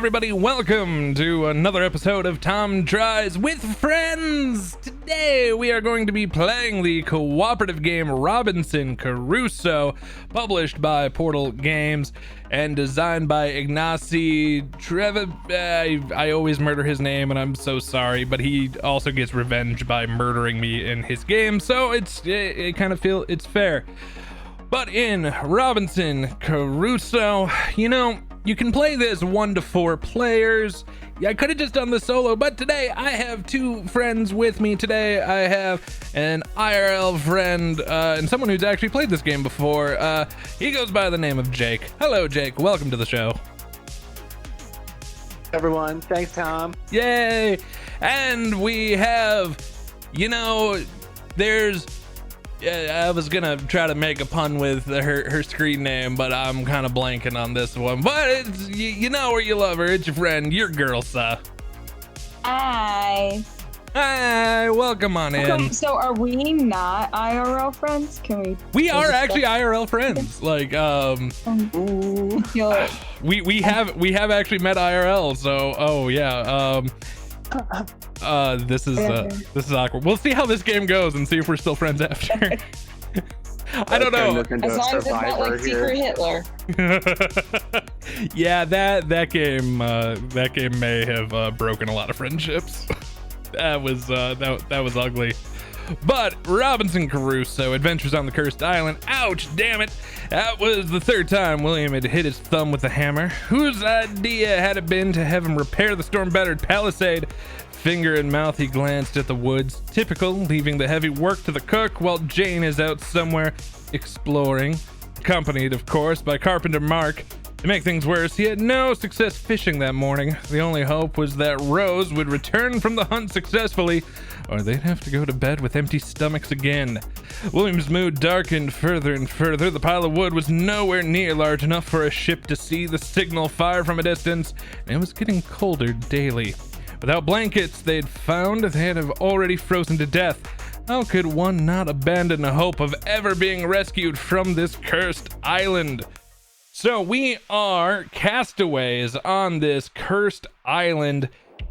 everybody, welcome to another episode of Tom Tries with Friends. Today we are going to be playing the cooperative game Robinson Crusoe, published by Portal Games and designed by Ignacy Trevor. I always murder his name and I'm so sorry, but he also gets revenge by murdering me in his game, so it kind of feel it's fair. But in Robinson Crusoe, you can play this 1 to 4 players. I could have just done the solo, but today I have 2 friends with me. Today I have an IRL friend and someone who's actually played this game before. He goes by the name of Jake. Hello, Jake. Welcome to the show. Everyone, thanks, Tom. Yay! And we have, there's... I was gonna try to make a pun with her screen name, but I'm kind of blanking on this one. But it's you know where you love her. It's your friend, YerGirlSa. Hi. Hi. Welcome on in. So are we not IRL friends? Can we? We are actually IRL friends. Like we have actually met IRL. So this is awkward. We'll see how this game goes and see if we're still friends after. I don't know. As long as it's not like Secret Hitler. Yeah, that game may have broken a lot of friendships. That was ugly. But Robinson Crusoe, Adventures on the Cursed Island. Ouch, damn it. That was the 3rd time William had hit his thumb with a hammer. Whose idea had it been to have him repair the storm-battered palisade? Finger in mouth, he glanced at the woods. Typical, leaving the heavy work to the cook while Jane is out somewhere exploring. Accompanied, of course, by Carpenter Mark. To make things worse, he had no success fishing that morning. The only hope was that Rose would return from the hunt successfully, or they'd have to go to bed with empty stomachs again. William's mood darkened further and further. The pile of wood was nowhere near large enough for a ship to see the signal fire from a distance, and it was getting colder daily. Without blankets they'd found, they'd have already frozen to death. How could one not abandon a hope of ever being rescued from this cursed island? So we are castaways on this cursed island,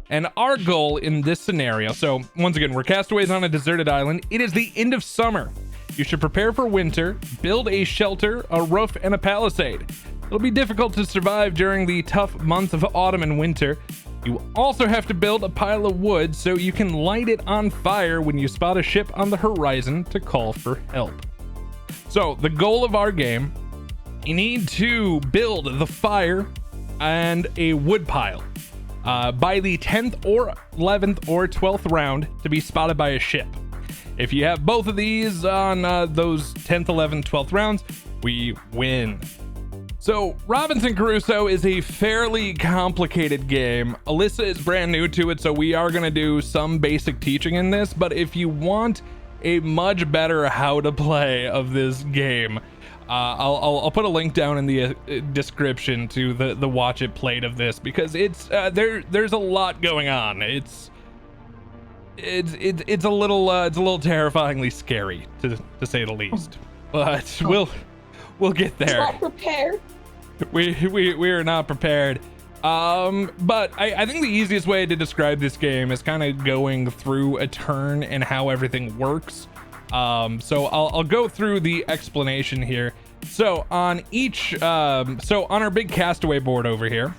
and our goal in this scenario, so once again, we're castaways on a deserted island. It is the end of summer. You should prepare for winter, build a shelter, a roof, and a palisade. It'll be difficult to survive during the tough months of autumn and winter. You also have to build a pile of wood so you can light it on fire when you spot a ship on the horizon to call for help. So the goal of our game, you need to build the fire and a wood pile by the 10th or 11th or 12th round to be spotted by a ship. If you have both of these on those 10th, 11th, 12th rounds, we win. So Robinson Crusoe is a fairly complicated game. Alyssa is brand new to it, so we are going to do some basic teaching in this, but if you want a much better how to play of this game, I'll put a link down in the description to the watch it played of this, because it's there's a lot going on. It's a little terrifyingly scary to say the least, but we'll get there. Not prepared. We are not prepared. But I think the easiest way to describe this game is kind of going through a turn and how everything works. So I'll go through the explanation here. So on our big castaway board over here,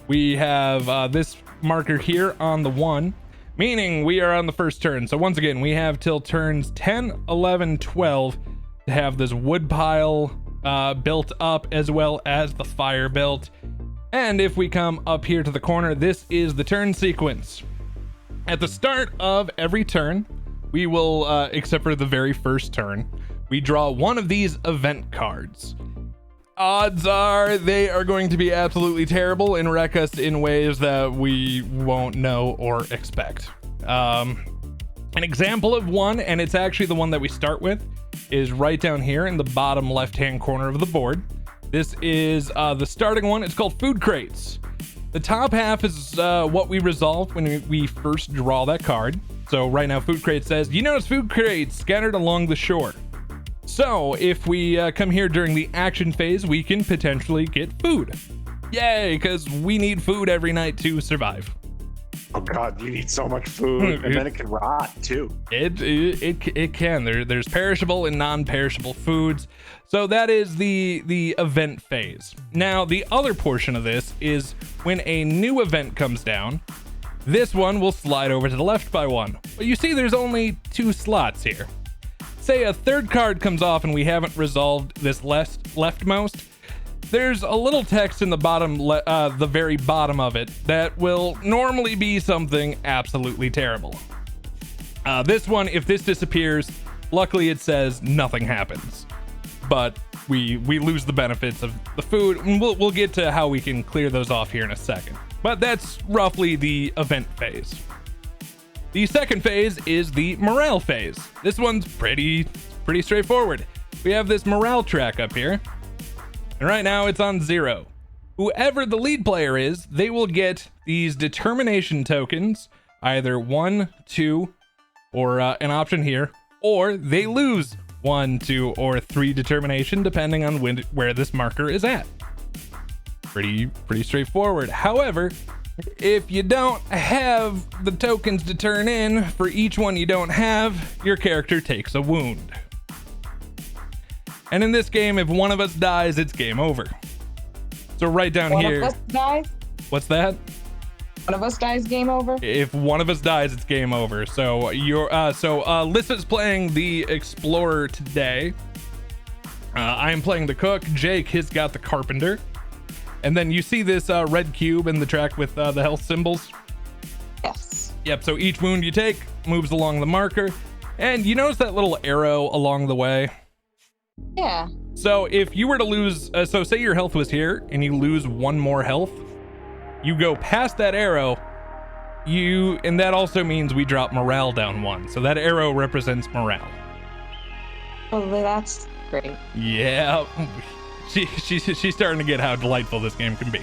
we have this marker here on the 1, meaning we are on the first turn. So once again, we have till turns 10, 11, 12 to have this wood pile built up, as well as the fire built. And if we come up here to the corner, this is the turn sequence. At the start of every turn, we will, except for the very first turn, we draw one of these event cards. Odds are they are going to be absolutely terrible and wreck us in ways that we won't know or expect. An example of one, and it's actually the one that we start with, is right down here in the bottom left-hand corner of the board. This is the starting one. It's called food crates. The top half is what we resolve when we first draw that card. So right now, food crate says, you notice food crates scattered along the shore. So if we come here during the action phase, we can potentially get food. Yay, because we need food every night to survive. Oh God, you need so much food, and then it can rot too. It can. There's perishable and non-perishable foods. So that is the event phase. Now the other portion of this is when a new event comes down. This one will slide over to the left by one. But you see, there's only 2 slots here. Say a third card comes off and we haven't resolved this leftmost. There's a little text in the bottom, the very bottom of it, that will normally be something absolutely terrible. This one, if this disappears, luckily it says nothing happens, but we lose the benefits of the food, and we'll get to how we can clear those off here in a second. But that's roughly the event phase. The second phase is the morale phase. This one's pretty straightforward. We have this morale track up here. And right now it's on 0. Whoever the lead player is, they will get these determination tokens, either 1, 2, or an option here, or they lose 1, 2, or 3 determination, depending on where this marker is at. Pretty straightforward. However, if you don't have the tokens to turn in for each one you don't have, your character takes a wound. And in this game, if one of us dies, it's game over. So right down here. One of us dies? What's that? One of us dies, game over? If one of us dies, it's game over. So Lissa's playing the Explorer today. I am playing the Cook. Jake has got the Carpenter. And then you see this red cube in the track with the health symbols? Yes. Yep, so each wound you take moves along the marker. And you notice that little arrow along the way? Yeah. So if you were to lose, so say your health was here and you lose 1 more health, you go past that arrow, and that also means we drop morale down 1. So that arrow represents morale. Oh, that's great. Yeah. She's starting to get how delightful this game can be.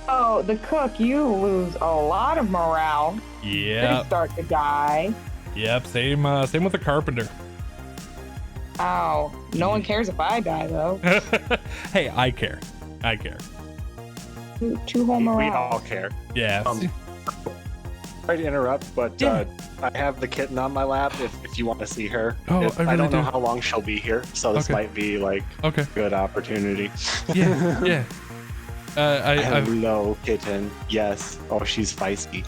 Oh, the Cook, you lose a lot of morale. Yeah. You start to die. Yep, same with the Carpenter. Ow. No one cares if I die, though. Hey, I care. 2 whole We morale. all care. Yeah. Sorry to interrupt, but Yeah. I have the kitten on my lap if you want to see her. Oh, I really don't know do. how long she'll be here, so this Okay. might be like Okay. a good opportunity. Yeah. I've Hello, kitten. Yes. Oh, she's feisty.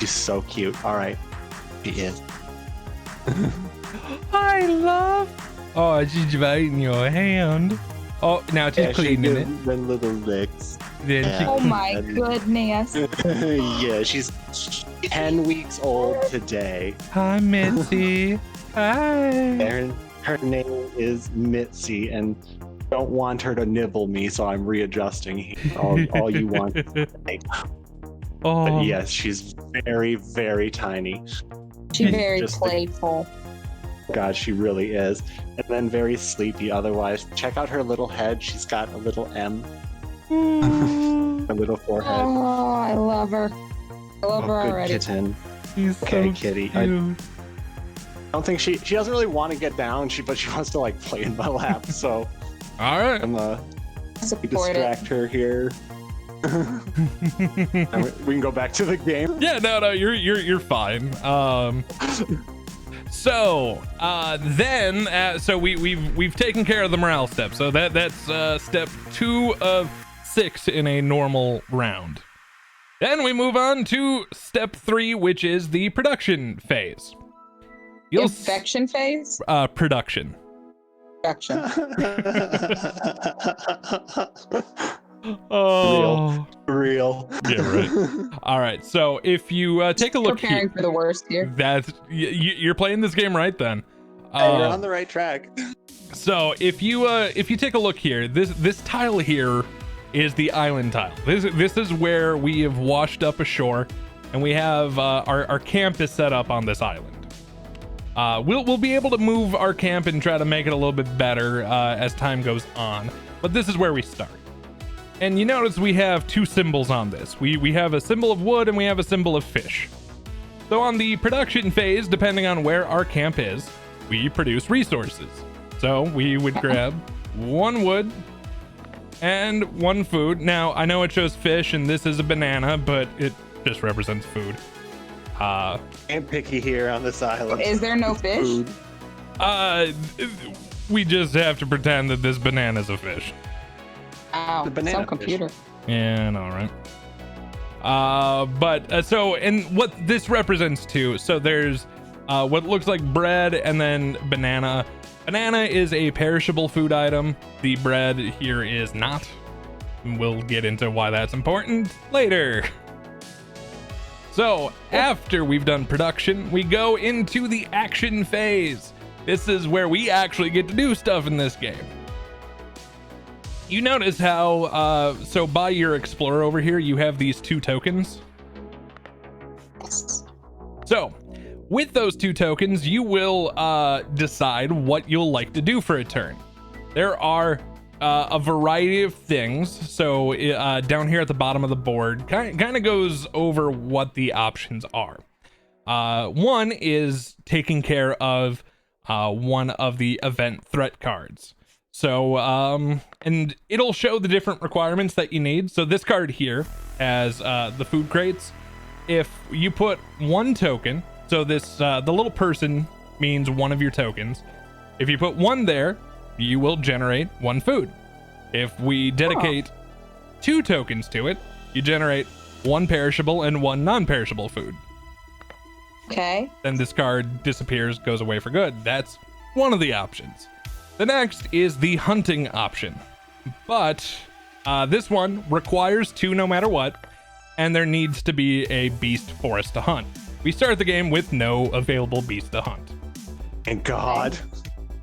She's so cute. All right. She is. I love. Oh, she's biting your hand. Oh, now she's cleaning it. The little licks. Then Yeah. she Oh my goodness. Yeah, she's 10 weeks old today. Hi, Mitzi. Hi. And her name is Mitzi, and don't want her to nibble me, so I'm readjusting all you want. Oh. But yes, she's very, very tiny. She's very Just- playful. God, she really is. And then very sleepy otherwise. Check out her little head. She's got a little M, a little forehead. Oh, I love her. I love her good already. kitten. She's Okay, so kitty. cute. I don't think she doesn't really want to get down, but she wants to like play in my lap. So All right. I'm Support it. distract her here. And we can go back to the game. Yeah, no, you're fine. So we've taken care of the morale step. So that's step 2 of 6 in a normal round. Then we move on to step 3, which is the production phase. Infection phase? Production. Production. Oh, Real. yeah, right. All right. So if you take a look Preparing here, for the worst here. that's you're playing this game right then. Hey, you're on the right track. So if you take a look here, this tile here is the island tile. This is where we have washed up ashore, and we have our camp is set up on this island. We'll be able to move our camp and try to make it a little bit better as time goes on, but this is where we start. And you notice we have 2 symbols on this. We have a symbol of wood and we have a symbol of fish. So on the production phase, depending on where our camp is, we produce resources. So we would grab 1 wood, and 1 food. Now, I know it shows fish and this is a banana, but it just represents food. I'm picky here on this island. Is there no It's fish? food. We just have to pretend that this banana's a fish. Oh, The banana some computer. Yeah, I know, right? So, and what this represents too, so there's what looks like bread and then banana. Banana is a perishable food item. The bread here is not. We'll get into why that's important later. So, after we've done production, we go into the action phase. This is where we actually get to do stuff in this game. You notice how, so by your explorer over here, you have these 2 tokens. So, with those 2 tokens, you will decide what you'll like to do for a turn. There are a variety of things. So down here at the bottom of the board, kind of goes over what the options are. One is taking care of one of the event threat cards. So, and it'll show the different requirements that you need. So this card here has the food crates. If you put 1 token, so this the little person means 1 of your tokens. If you put 1 there, you will generate 1 food. If we dedicate 2 tokens to it, you generate 1 perishable and 1 non-perishable food. Okay. Then this card disappears, goes away for good. That's one of the options. The next is the hunting option, but this one requires 2 no matter what, and there needs to be a beast for us to hunt. We start the game with no available beast to hunt. Thank God.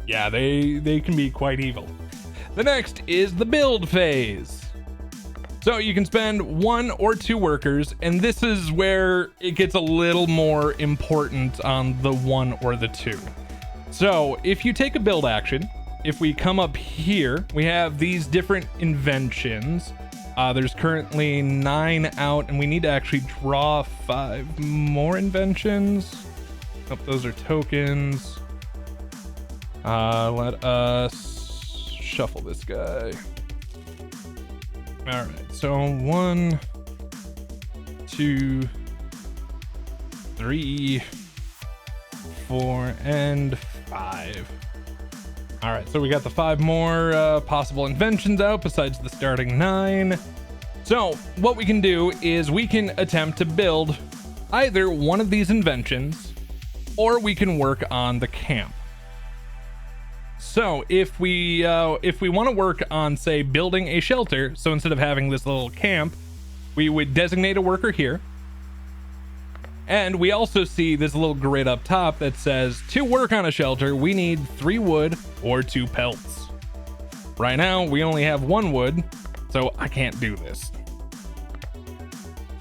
Yeah, they can be quite evil. The next is the build phase. So you can spend 1 or 2 workers, and this is where it gets a little more important on the 1 or the 2. So if you take a build action, if we come up here, we have these different inventions. There's currently 9 out, and we need to actually draw 5 more inventions. Oh, those are tokens. Let us shuffle this guy. All right, so 1, 2, 3, 4, and 5. All right, so we got the 5 more possible inventions out besides the starting 9. So what we can do is we can attempt to build either one of these inventions, or we can work on the camp. So if we want to work on, say, building a shelter, so instead of having this little camp, we would designate a worker here. And we also see this little grid up top that says, to work on a shelter, we need 3 wood or 2 pelts. Right now, we only have 1 wood, so I can't do this.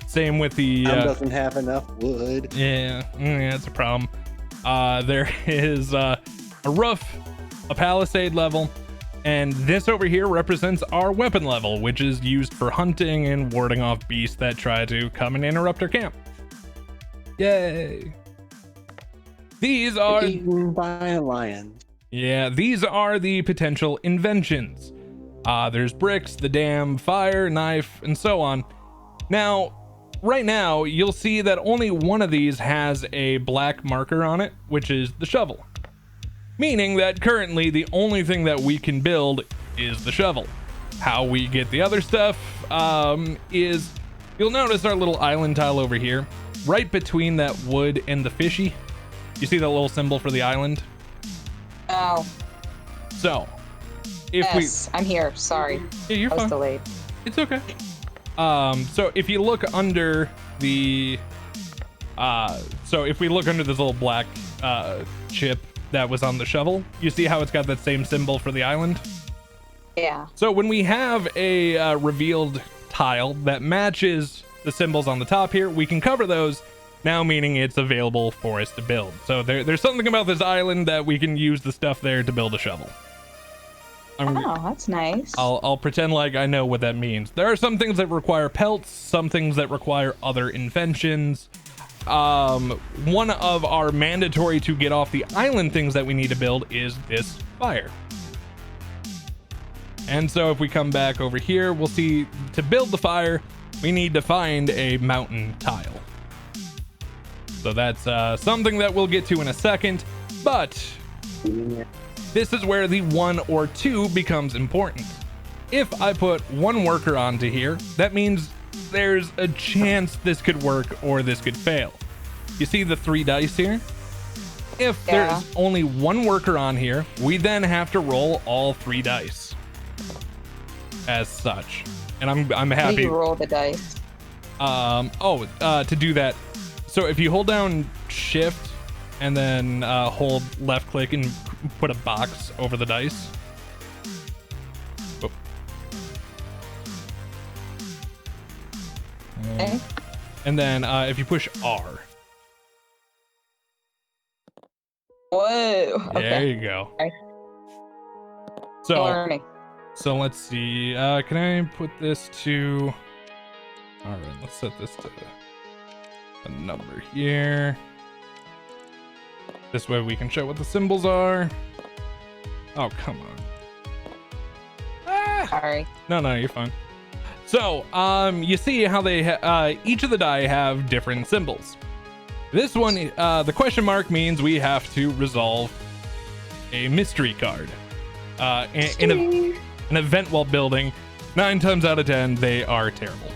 Same with the... doesn't have enough wood. Yeah, that's a problem. There is a roof, a palisade level, and this over here represents our weapon level, which is used for hunting and warding off beasts that try to come and interrupt our camp. Yay! These are... Eaten by a lion. Yeah, these are the potential inventions. There's bricks, the dam, fire, knife, and so on. Now, right now, you'll see that only one of these has a black marker on it, which is the shovel. Meaning that currently the only thing that we can build is the shovel. How we get the other stuff is, you'll notice our little island tile over here, right between that wood and the fishy. You see that little symbol for the island? Oh. So, if Yes, I'm here. Sorry. yeah, you're I was fine. delayed. It's okay. So if you look under the, so if we look under this little black chip that was on the shovel, you see how it's got that same symbol for the island? Yeah. So when we have a revealed tile that matches the symbols on the top here, we can cover those, now meaning it's available for us to build. So there's something about this island that we can use the stuff there to build a shovel. Oh, that's nice. I'll pretend like I know what that means. There are some things that require pelts, some things that require other inventions. One of our mandatory to get off the island things that we need to build is this fire. And so if we come back over here, we'll see to build the fire, we need to find a mountain tile. So that's something that we'll get to in a second, but this is where the 1 or 2 becomes important. If I put 1 worker onto here, that means there's a chance this could work or this could fail. You see the 3 dice here? If there's only 1 worker on here, we then have to roll all 3 dice as such. And I'm happy. How do you roll the dice? To do that. So if you hold down shift and then hold left click and put a box over the dice. Oh. Okay. And then if you push R. Whoa. There Okay. you go. Okay. So Learning. So let's see. Can I put this to... All right, let's set this to a number here. This way we can show what the symbols are. Oh, come on. Ah! Sorry. No, you're fine. So, you see how they each of the die have different symbols. This one, the question mark means we have to resolve a mystery card. In an event while building, 9 times out of 10, they are terrible.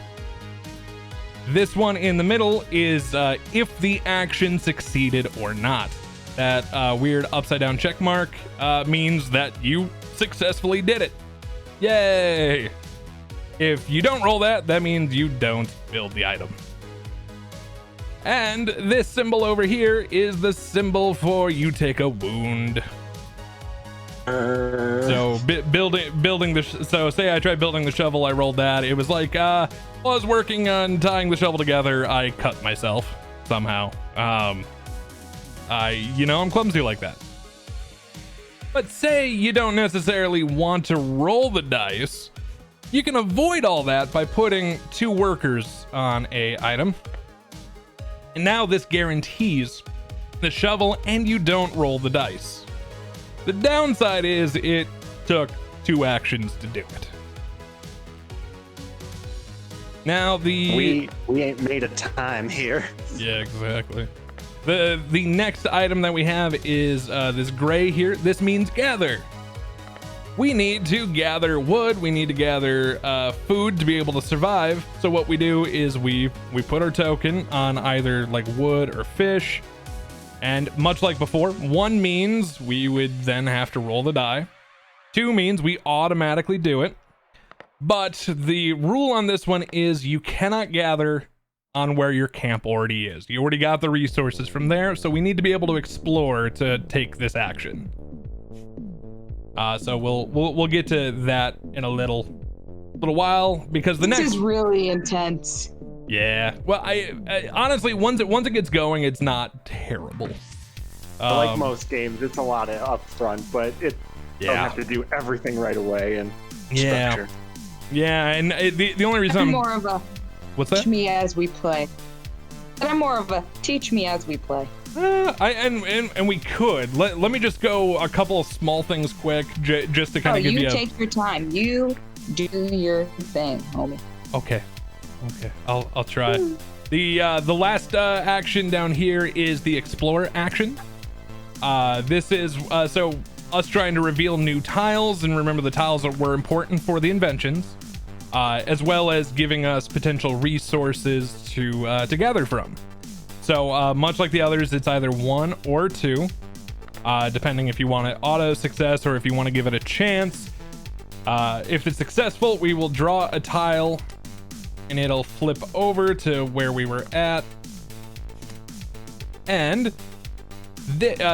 This one in the middle is if the action succeeded or not. That weird upside down check mark means that you successfully did it. Yay! If you don't roll that, that means you don't build the item. And this symbol over here is the symbol for you take a wound. So building the so say I tried building the shovel, I rolled that. It was like while I was working on tying the shovel together, I cut myself somehow. I'm clumsy like that. But say you don't necessarily want to roll the dice, you can avoid all that by putting 2 workers on a item. And now this guarantees the shovel and you don't roll the dice. The downside is it took 2 actions to do it. Now we ain't made a time here. Yeah, exactly. The next item that we have is this gray here. This means gather. We need to gather wood. We need to gather food to be able to survive. So what we do is we put our token on either like wood or fish. And much like before, 1 means we would then have to roll the die. 2 means we automatically do it. But the rule on this one is you cannot gather on where your camp already is. You already got the resources from there, so we need to be able to explore to take this action. So we'll get to that in a little while because the This next is really intense. Yeah. Well, I honestly once it gets going, it's not terrible. Like most games, it's a lot of upfront, but it don't have to do everything right away and structure. Yeah, and the only reason I'm more of a what's that? teach me as we play. And I'm more of a teach me as we play. And we could let me just go a couple of small things quick, just to kind of give you. Take your time. You do your thing, homie. Okay, I'll try. The last action down here is the explore action. This is so us trying to reveal new tiles, and remember the tiles that were important for the inventions, as well as giving us potential resources to gather from. So much like the others, it's either 1 or 2, depending if you want it auto success or if you want to give it a chance. If it's successful, we will draw a tile and it'll flip over to where we were at. And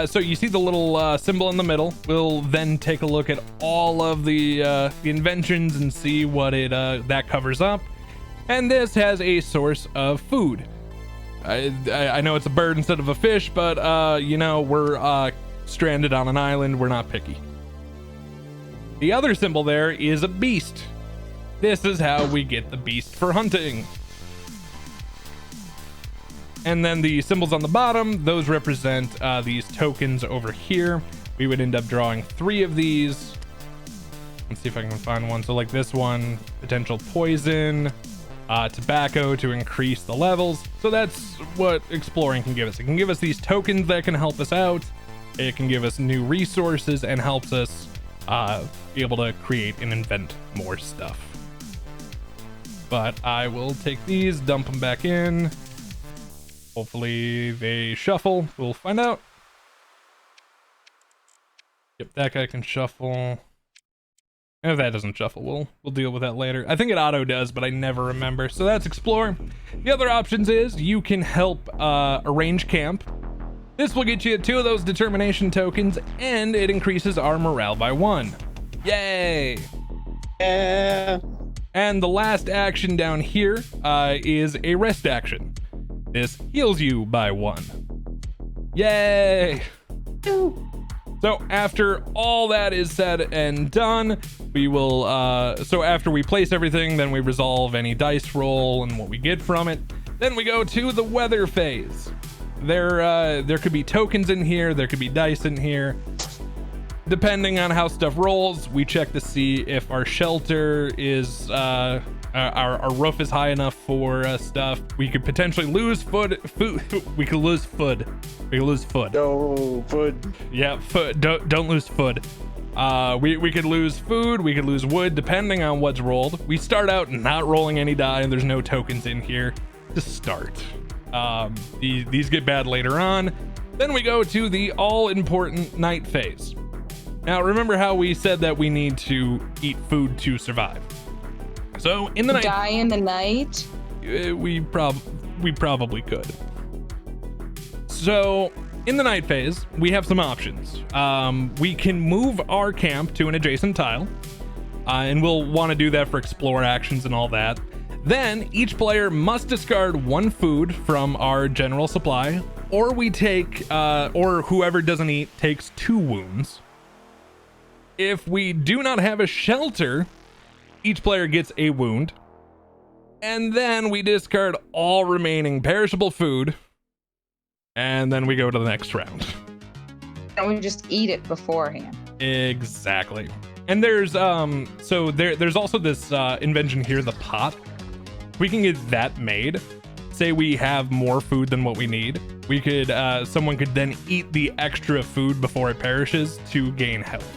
so you see the little symbol in the middle. We'll then take a look at all of the inventions and see what it that covers up. And this has a source of food. I know it's a bird instead of a fish, but we're stranded on an island. We're not picky. The other symbol there is a beast. This is how we get the beast for hunting. And then the symbols on the bottom, those represent these tokens over here. We would end up drawing 3 of these. 1 let's see if I can find one. So like this one, potential poison, tobacco to increase the levels. So that's what exploring can give us. It can give us these tokens that can help us out. It can give us new resources and helps us be able to create and invent more stuff. But I will take these, dump them back in. Hopefully they shuffle. We'll find out. Yep, that guy can shuffle. And if that doesn't shuffle, we'll deal with that later. I think it auto does, but I never remember. So that's explore. The other options is you can help arrange camp. This will get you 2 of those determination tokens, and it increases our morale by 1. Yay! Yeah. And the last action down here is a rest action. This heals you by 1. Yay! So after all that is said and done, we will, so after we place everything, then we resolve any dice roll and what we get from it. Then we go to the weather phase. There could be tokens in here, there could be dice in here. Depending on how stuff rolls, we check to see if our shelter is, our roof is high enough for stuff. We could potentially lose food. We could lose food. No, food. Yeah, food. Don't lose food. We could lose food. We could lose wood, depending on what's rolled. We start out not rolling any die, and there's no tokens in here to start. These get bad later on. Then we go to the all-important night phase. Now, remember how we said that we need to eat food to survive? So in the night, Die in the night. we probably could. So in the night phase, we have some options. We can move our camp to an adjacent tile, and we'll want to do that for explore actions and all that. Then each player must discard 1 food from our general supply, or we take, or whoever doesn't eat takes 2 wounds. If we do not have a shelter, each player gets a wound, and then we discard all remaining perishable food, and then we go to the next round. And we just eat it beforehand. Exactly. And there's so there's also this invention here, the pot. We can get that made. Say we have more food than what we need. We could someone could then eat the extra food before it perishes to gain health.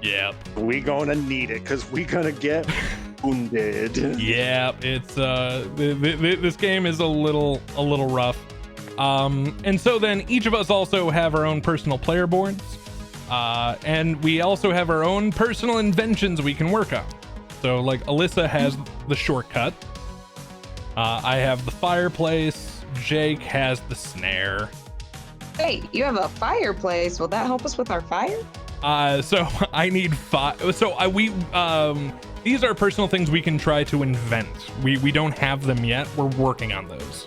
Yep. We gonna need it because we gonna get wounded. Yeah, it's this game is a little rough. And so then each of us also have our own personal player boards, and we also have our own personal inventions we can work on. So like Alyssa has the shortcut. I have the fireplace. Jake has the snare. Hey, you have a fireplace. Will that help us with our fire? So I need 5. So these are personal things we can try to invent. We don't have them yet. We're working on those.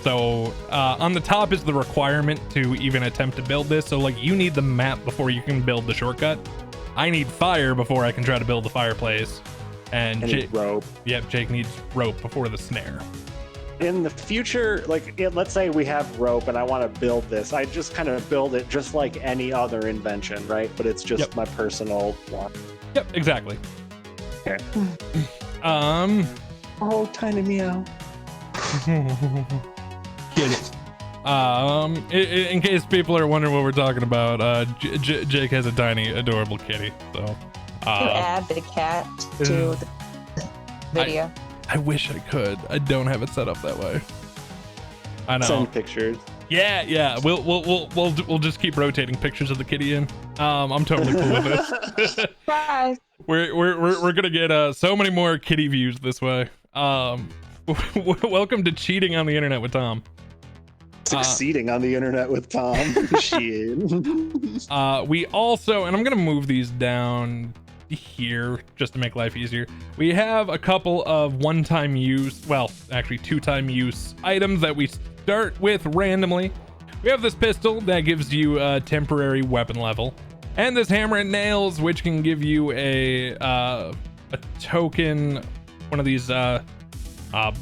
So on the top is the requirement to even attempt to build this. So like you need the map before you can build the shortcut. I need fire before I can try to build the fireplace. And Jake, rope. Yep, Jake needs rope before the snare. In the future, like let's say we have rope and I want to build this, I just kind of build it just like any other invention, right? But it's just my personal one. Yep, exactly. Okay. Oh, tiny meow. Kitty. In case people are wondering what we're talking about, Jake has a tiny, adorable kitty. So, add the cat to the video. I wish I could. I don't have it set up that way. I know. Send pictures. Yeah. We'll just keep rotating pictures of the kitty in. I'm totally cool with this. Surprise. We're gonna get so many more kitty views this way. Welcome to cheating on the internet with Tom. Succeeding on the internet with Tom. Shit. We also, and I'm gonna move these down here just to make life easier. We have a couple of one-time use, well, actually two-time use items that we start with randomly. We have this pistol that gives you a temporary weapon level, and this hammer and nails, which can give you a token, one of these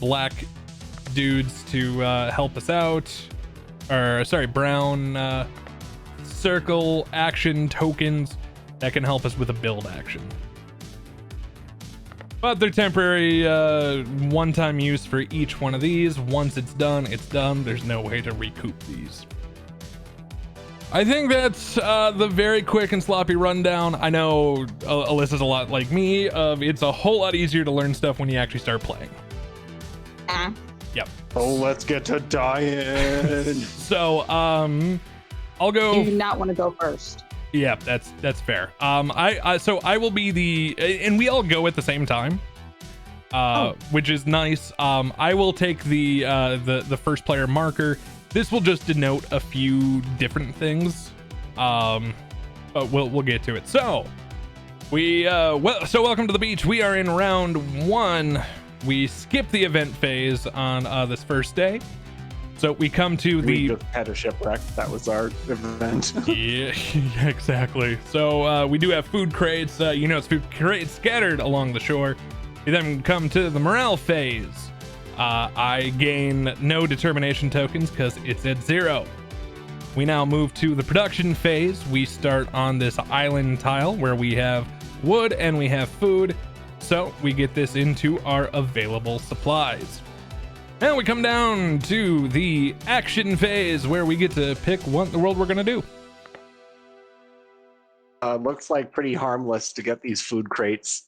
black dudes to help us out, or sorry, brown circle action tokens that can help us with a build action. But they're temporary, one-time use for each one of these. Once it's done, it's done. There's no way to recoup these. I think that's the very quick and sloppy rundown. I know Alyssa's a lot like me. It's a whole lot easier to learn stuff when you actually start playing. Yep. Oh, let's get to dying. So, I'll go. You do not want to go first. Yeah, that's fair. So I will be the, and we all go at the same time, which is nice. I will take the first player marker. This will just denote a few different things, but we'll get to it. So welcome to the beach. We are in round 1. We skip the event phase on this first day. So we come to we just had a shipwreck. That was our event. Yeah, exactly. So we do have food crates. It's food crates scattered along the shore. We then come to the morale phase. I gain no determination tokens because it's at 0. We now move to the production phase. We start on this island tile where we have wood and we have food. So we get this into our available supplies. And we come down to the action phase where we get to pick what in the world we're going to do. Looks like pretty harmless to get these food crates.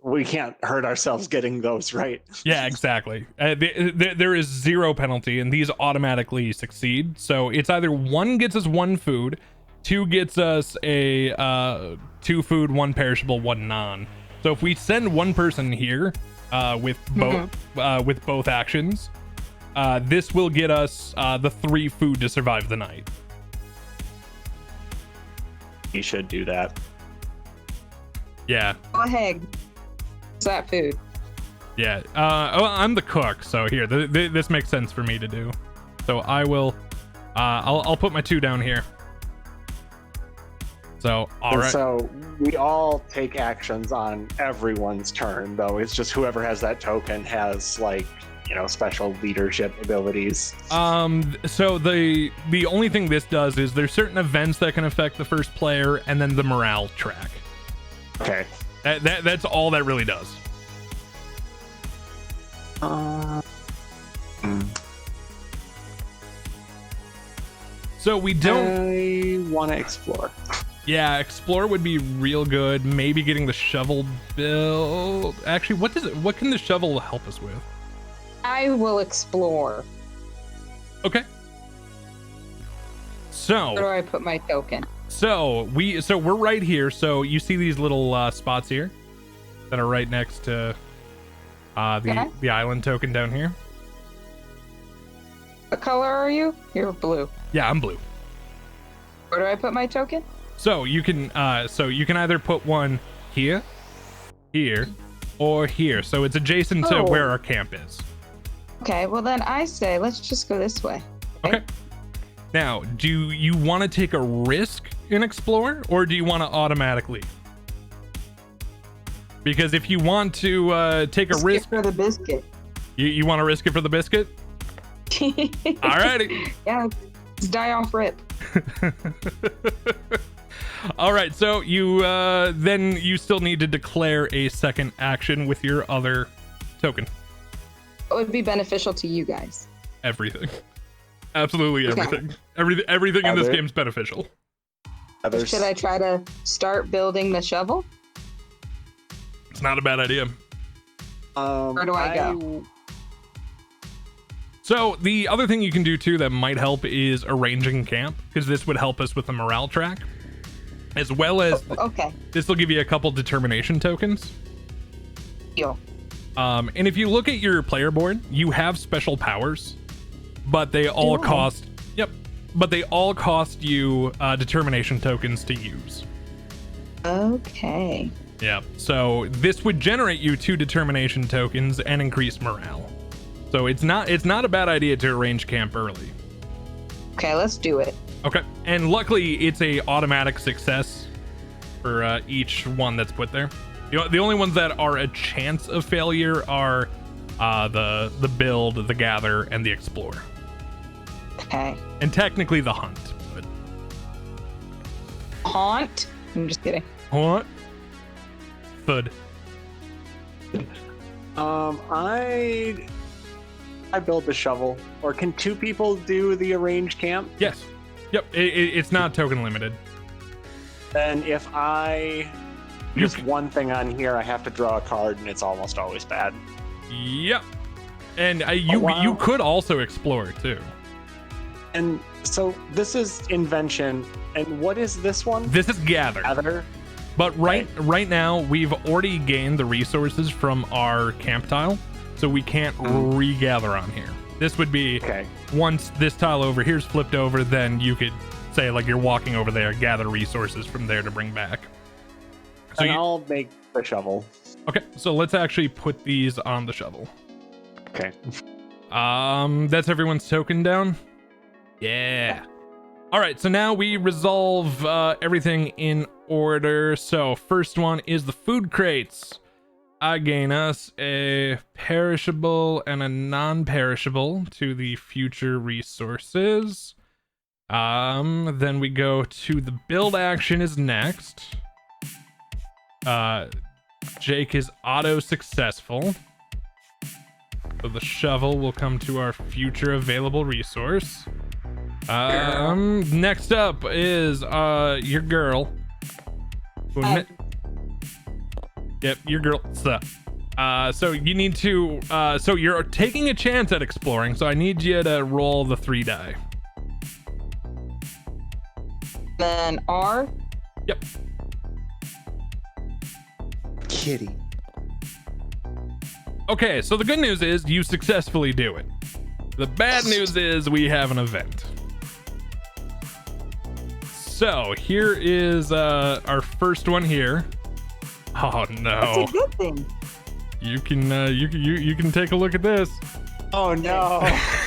We can't hurt ourselves getting those, right? Yeah, exactly. There is 0 penalty, and these automatically succeed. So it's either 1 gets us 1 food, 2 gets us a 2 food, 1 perishable, 1 non. So if we send 1 person here with both actions, this will get us the 3 food to survive the night. You should do that. Yeah. Go ahead. What's that food? Yeah. I'm the cook, so here, this makes sense for me to do. So I will, I'll put my 2 down here. So, all right. So we all take actions on everyone's turn, though. It's just whoever has that token has, special leadership abilities. So the only thing this does is there's certain events that can affect the first player, and then the morale track. Okay. That's all that really does. So we don't. I want to explore. Yeah, explore would be real good. Maybe getting the shovel build. Actually, what can the shovel help us with? I will explore. Okay. So Where do I put my token? So we're right here. So you see these little spots here that are right next to the island token down here. What color are you? You're blue. Yeah, I'm blue. Where do I put my token? So you can either put one here, or here. So it's adjacent to where our camp is. Okay, well then I say let's just go this way. Okay. Now, do you want to take a risk in explore, or do you want to automatically? Because if you want to take a risk for the biscuit. You want to risk it for the biscuit? Alrighty. Yeah, let's die off rip. All right, so you still need to declare a second action with your other token. What would be beneficial to you guys? Everything. Absolutely everything. Okay. Everything in this game is beneficial. Should I try to start building the shovel? It's not a bad idea. Where do I go? So the other thing you can do too that might help is arranging camp, because this would help us with the morale track, as well as this will give you a couple determination tokens. Deal. And if you look at your player board, you have special powers, but they all cost. Yep, but they all cost you determination tokens to use. Okay. Yeah. So this would generate you 2 determination tokens and increase morale. So it's not a bad idea to arrange camp early. Okay, let's do it. Okay, and luckily it's a automatic success for each one that's put there. The only ones that are a chance of failure are the build, the gather, and the explore. Okay. And technically the hunt. But... Haunt. I'm just kidding. What? Thud. I build the shovel. Or can 2 people do the arranged camp? Yes. Yep. It's not token limited. Then if I just one thing on here, I have to draw a card, and it's almost always bad. Yep. And you could also explore too. And so this is invention. And what is this one? This is gather. Gather. But right now we've already gained the resources from our camp tile, so we can't regather on here. This would be once this tile over here's flipped over, then you could say like you're walking over there, gather resources from there to bring back. So I'll make the shovel. Okay, so let's actually put these on the shovel. Okay. That's everyone's token down. Yeah. All right, so now we resolve everything in order. So first one is the food crates. I gain us a perishable and a non-perishable to the future resources. Then we go to the build action is next. Jake is auto successful. So the shovel will come to our future available resource. Next up is your girl. Yep, your girl. So you need to so you're taking a chance at exploring, so I need you to roll the 3 die. Then R. Yep. Kitty. Okay, so the good news is you successfully do it. The bad news is we have an event. So here is our first one here. Oh no. That's a good thing. You can take a look at this. Oh no.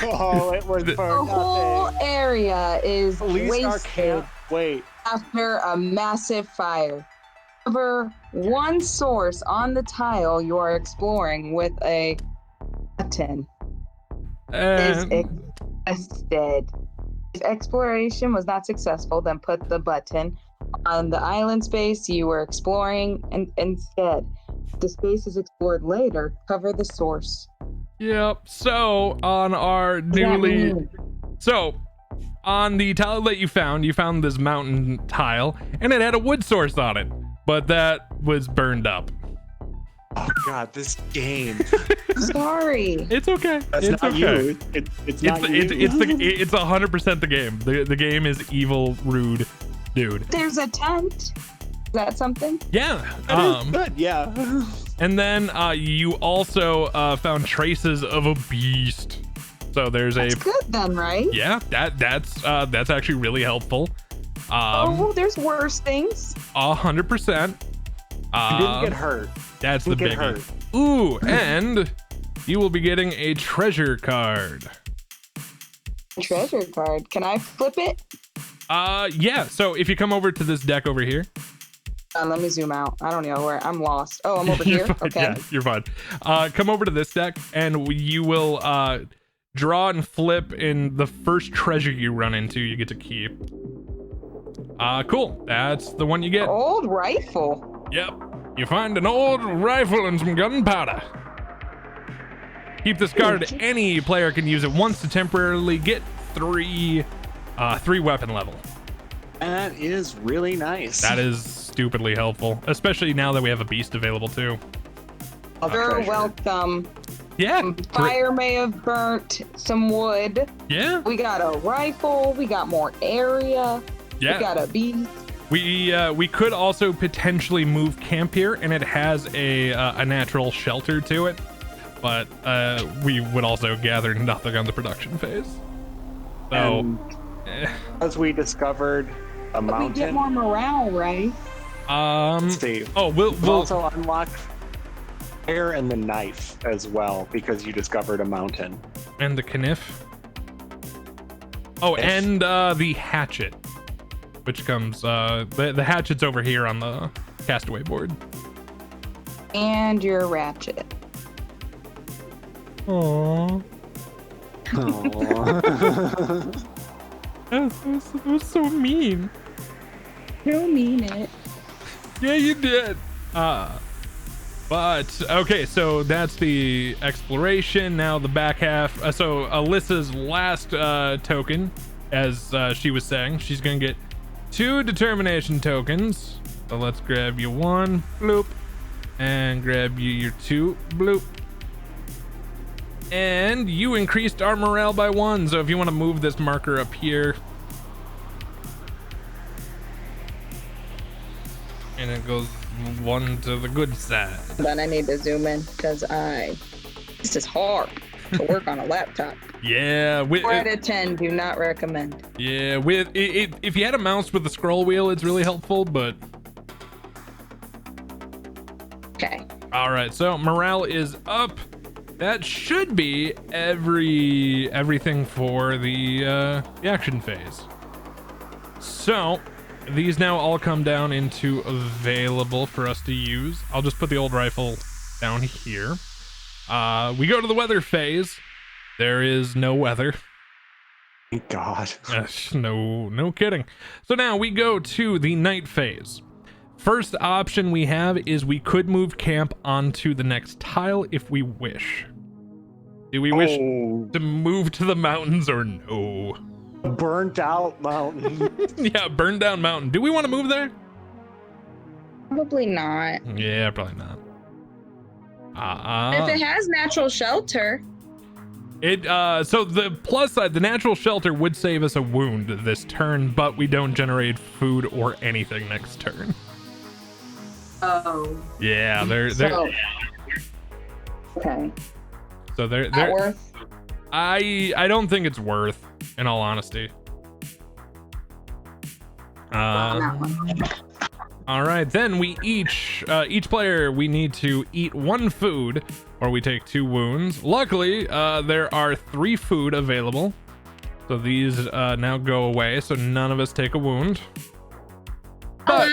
Oh, it was for The whole nothing. area is Police our wasted camp. Wait. after a massive fire. Cover one source on the tile you are exploring with a button. Is exhausted. If exploration was not successful, then put the button on the island space you were exploring, and instead, if the space is explored later, cover the source. Yep. So on our on the tile that you found this mountain tile, and it had a wood source on it, but that was burned up. Oh God, this game. Sorry. It's okay. That's it's not okay. you. It's not you. It's 100% the game. The game is evil, rude, dude. There's a tent. Is that something? Yeah. That is good. Yeah. And then you also found traces of a beast. So there's That's good then, right? yeah, that's actually really helpful. There's worse things. 100%. You didn't get hurt. That's the Didn't get biggie. hurt. Ooh, and you will be getting a treasure card. Treasure card. Can I flip it? Yeah. So if you come over to this deck over here. Let me zoom out. I don't know where. I'm lost. Oh, I'm over here. Fine. Okay. Yeah, you're fine. Come over to this deck, and you will draw and flip, and the first treasure you run into, you get to keep. Cool. That's the one you get. Old rifle. Yep. You find an old rifle and some gunpowder. Keep this card. Any player can use it once to temporarily get three weapon level. That is really nice. That is stupidly helpful, especially now that we have a beast available too. You're welcome. Yeah. Fire may have burnt some wood. Yeah. We got a rifle. We got more area. Yeah. We got a beast. We could also potentially move camp here, and it has a natural shelter to it, but we would also gather nothing on the production phase. So, as we discovered a mountain, we get more morale, right? Steve. Oh, we'll also unlock fire and the knife as well because you discovered a mountain. And the kniff. Oh, and the hatchet, which comes the hatchet's over here on the Castaway board. And your ratchet. Aww. That was so mean. Don't mean it. Yeah, you did. But okay, so that's the exploration. Now the back half. So Alyssa's last token, as she was saying, she's gonna get 2 determination tokens. So let's grab you 1, bloop, and grab you your 2, bloop. And you increased our morale by 1. So if you want to move this marker up here, and it goes 1 to the good side. Then I need to zoom in because this is hard to work on a laptop. Yeah, 4 out of 10 do not recommend. Yeah, with it, if you had a mouse with the scroll wheel, it's really helpful. But Okay. all right, so morale is up. That should be everything for the action phase. So these now all come down into available for us to use. I'll just put the old rifle down here. We go to the weather phase. There is no weather. Thank God. No kidding. So now we go to the night phase. First option we have is we could move camp onto the next tile if we wish. Do we wish to move to the mountains or no? Burnt out mountain. Yeah, burned down mountain. Do we want to move there? Probably not. Yeah, probably not. If it has natural shelter. So the plus side, the natural shelter would save us a wound this turn, but we don't generate food or anything next turn. Oh. Yeah, they're okay. So they're Not worth. I don't think it's worth, in all honesty. All right, then we each player, we need to eat 1 food or we take 2 wounds. Luckily, there are 3 food available. So these now go away, so none of us take a wound. But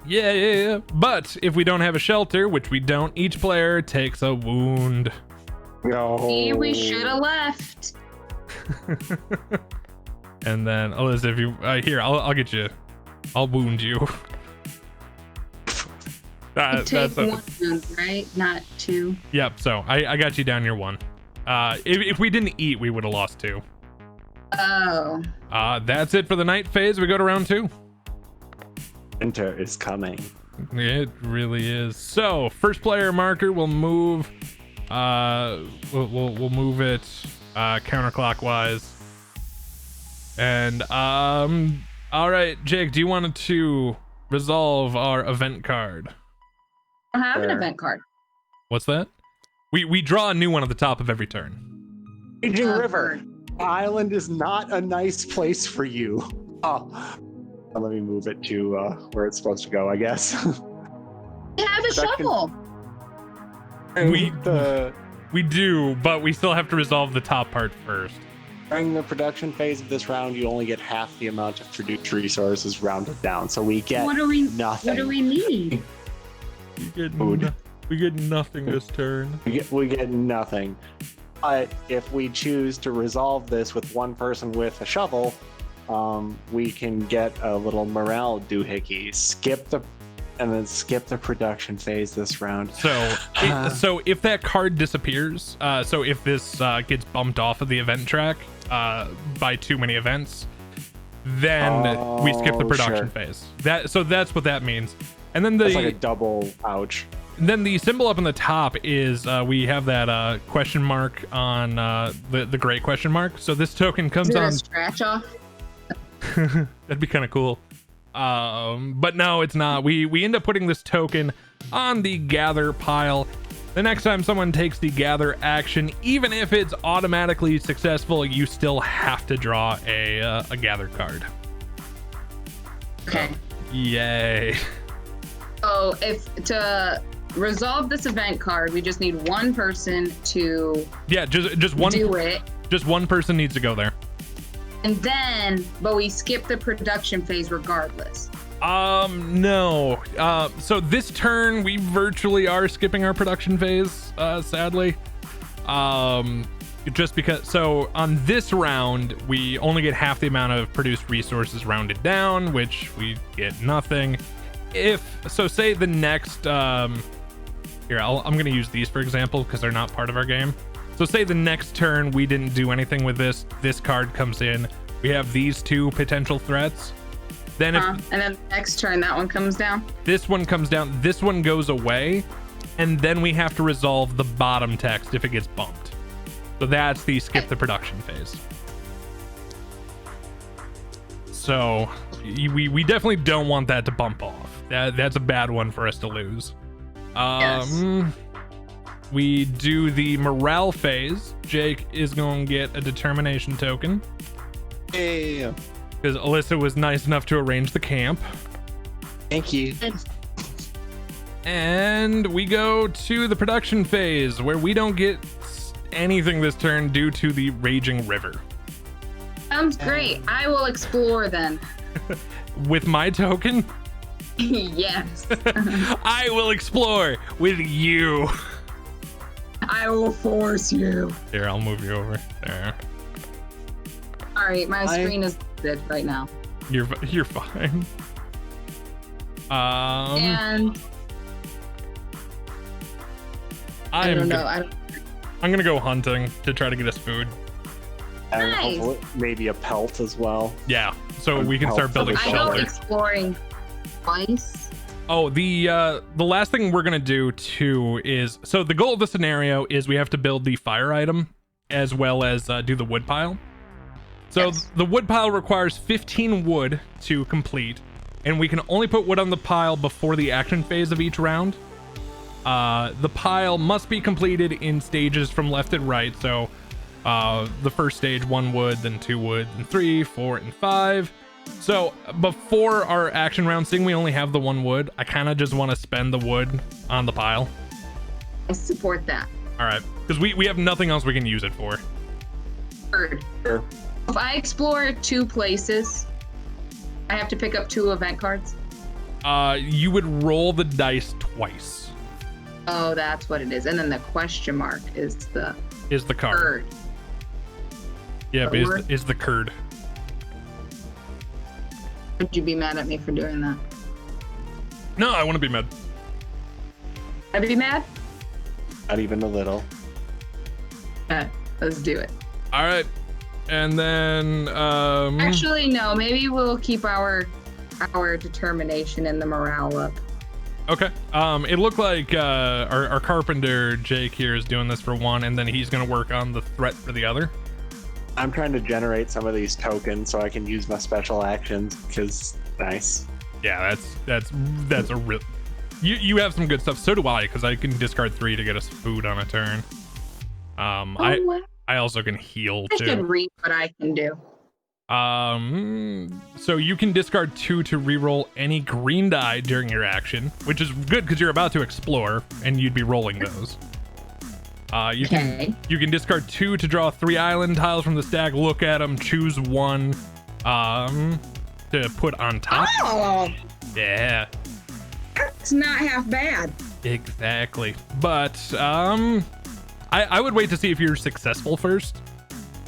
yeah. But if we don't have a shelter, which we don't, each player takes a wound. No. See, we should have left. And then Alyssa, if you here, I'll get you. I'll wound you. You take 1 wound, right? Not 2. Yep. So I got you down your 1. If we didn't eat, we would have lost 2. Oh. That's it for the night phase. We go to round 2. Winter is coming. It really is. So first player marker will move. We'll move it counterclockwise. And all right, Jake, do you want to resolve our event card? I don't have an event card. What's that? We draw a new one at the top of every turn. Raging River. Island is not a nice place for you. Oh, let me move it to where it's supposed to go, I guess. You have a shovel. We do, but we still have to resolve the top part first. During the production phase of this round, you only get half the amount of produced resources rounded down, so we get nothing. What do we need? We get nothing this turn. We get nothing. But if we choose to resolve this with 1 person with a shovel, we can get a little morale doohickey. Skip the production phase this round. So if that card disappears, so if this gets bumped off of the event track by too many events, then we skip the production phase. That's what that means. And then that's like a double ouch. Then the symbol up on the top is we have that question mark on the gray question mark. So this token comes on. Is it a scratch off? That'd be kind of cool. But no, it's not. We end up putting this token on the gather pile. The next time someone takes the gather action, even if it's automatically successful, you still have to draw a gather card. Okay. Yay. So if to resolve this event card, we just need 1 person to just one do it. Just 1 person needs to go there. And then, but we skip the production phase regardless. No. So this turn we virtually are skipping our production phase, sadly. just because. So on this round, we only get half the amount of produced resources rounded down, which we get nothing. Say the next here, I'm going to use these for example because they're not part of our game. So say the next turn we didn't do anything with this card comes in. We have these two potential threats. Then and then the next turn that one comes down. This one comes down. This one goes away, and then we have to resolve the bottom text if it gets bumped. So that's the skip the production phase. So we definitely don't want that to bump off. That's a bad one for us to lose. Yes. We do the morale phase. Jake is going to get a determination token. Yeah. Because Alyssa was nice enough to arrange the camp. Thank you. And we go to the production phase where we don't get anything this turn due to the raging river. Sounds great. I will explore then. With my token? Yes. I will explore with you. I will force you. Here, I'll move you over there. All right, my screen is dead right now. You're fine. And I don't know. I'm gonna go hunting to try to get us food. And nice. hopefully maybe a pelt as well. Yeah, so we can start building shelter. I go exploring twice. Oh, the last thing we're gonna do too is, so the goal of the scenario is we have to build the fire item as well as do the wood pile. So yes. The wood pile requires 15 wood to complete, and we can only put wood on the pile before the action phase of each round. The pile must be completed in stages from left and right. So the first stage, 1 wood, then 2 wood, then 3, 4, and 5. So before our action round, seeing we only have the 1 wood, I kind of just want to spend the wood on the pile. I support that. All right, because we have nothing else we can use it for. Sure. If I explore 2 places, I have to pick up 2 event cards. You would roll the dice twice. Oh, that's what it is. And then the question mark is the card. Curd. Yeah, is the curd. Would you be mad at me for doing that? No, I wouldn't be mad. I'd be mad? Not even a little. Let's do it. All right. And then actually no, maybe we'll keep our determination and the morale up. Okay. It looked like our carpenter Jake here is doing this for 1, and then he's gonna work on the threat for the other. I'm trying to generate some of these tokens so I can use my special actions because nice. Yeah, that's a real. You have some good stuff. So do I, because I can discard 3 to get us food on a turn. I also can heal too. I should read what I can do. So you can discard 2 to reroll any green die during your action, which is good because you're about to explore and you'd be rolling those. You can discard 2 to draw 3 island tiles from the stack, look at them, choose 1 to put on top. Oh, yeah, it's not half bad. Exactly. But I would wait to see if you're successful first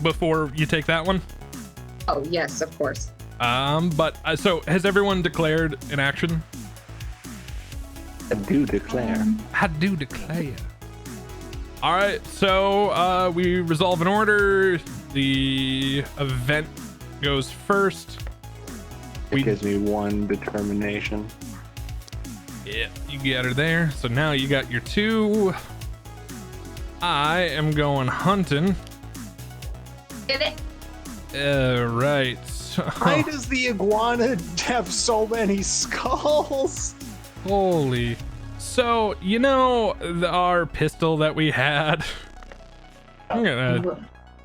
before you take that one. Oh yes, of course. But so has everyone declared an action? I do declare. All right, so we resolve an order. The event goes first. It gives me 1 determination. Yeah, you get her there. So now you got your 2. I am going hunting. Get it? Right. Why does the iguana have so many skulls? Holy. So, you know, our pistol that we had,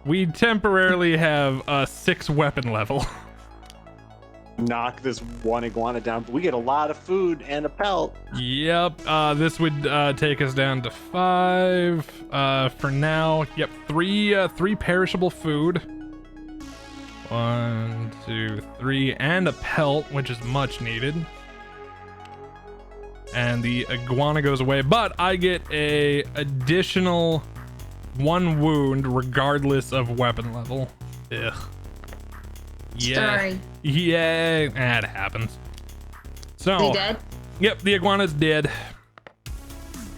we temporarily have a 6 weapon level. Knock this 1 iguana down, but we get a lot of food and a pelt. Yep, this would take us down to 5 for now. Yep, 3 perishable food. 1, 2, 3, and a pelt, which is much needed. And the iguana goes away, but I get a additional 1 wound regardless of weapon level. Ugh. Yeah. Sorry. Yeah. That happens. So. Is he dead? Yep, the iguana's dead.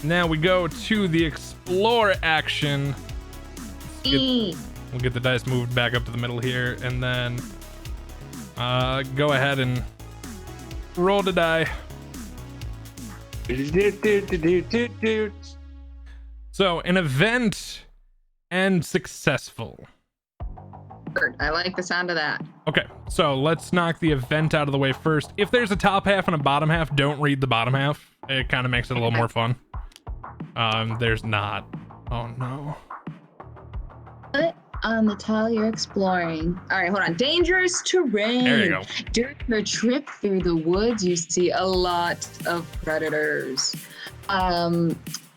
Now we go to the explore action. We'll get the dice moved back up to the middle here, and then go ahead and roll to die. So an event and successful. I like the sound of that. Okay, so let's knock the event out of the way first. If there's a top half and a bottom half, don't read the bottom half. It kind of makes it a little more fun. There's not. Oh no. Put on the tile you're exploring. All right, hold on. Dangerous terrain. There you go. During your trip through the woods, you see a lot of predators.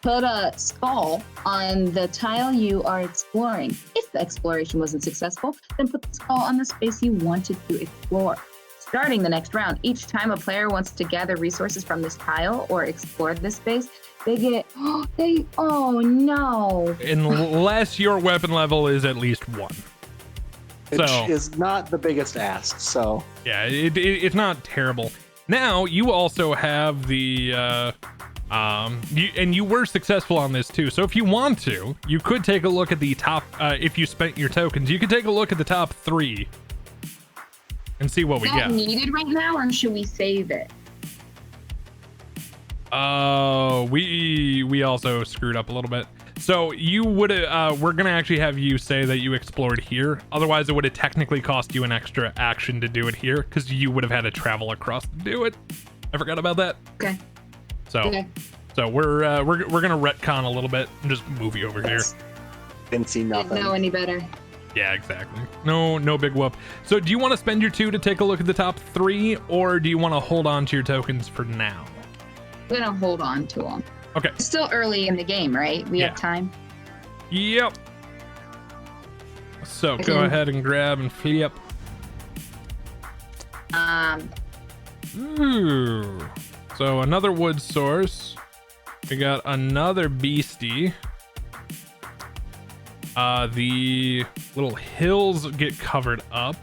Put a skull on the tile you are exploring. If the exploration wasn't successful, then put the skull on the space you wanted to explore. Starting the next round, each time a player wants to gather resources from this tile or explore this space, they get, oh no. Unless your weapon level is at least 1. Which is not the biggest ask, so. Yeah, it's not terrible. Now, you also have the, and you were successful on this too. So if you want to, you could take a look at the top, if you spent your tokens, you could take a look at the top 3 and see what we Is that get. needed right now, or should we save it? We also screwed up a little bit. So you would we're gonna actually have you say that you explored here. Otherwise, it would have technically cost you an extra action to do it here, because you would have had to travel across to do it. I forgot about that. Okay. So, Okay. so we're gonna retcon a little bit and just move you over here. Didn't see nothing. Didn't know any better. Yeah, exactly. No big whoop. So, do you want to spend your 2 to take a look at the top 3, or do you want to hold on to your tokens for now? I'm gonna hold on to them. Okay. It's still early in the game, right? We have time. Yep. So go ahead and grab and flip. Ooh. So another wood source. We got another beastie. The little hills get covered up.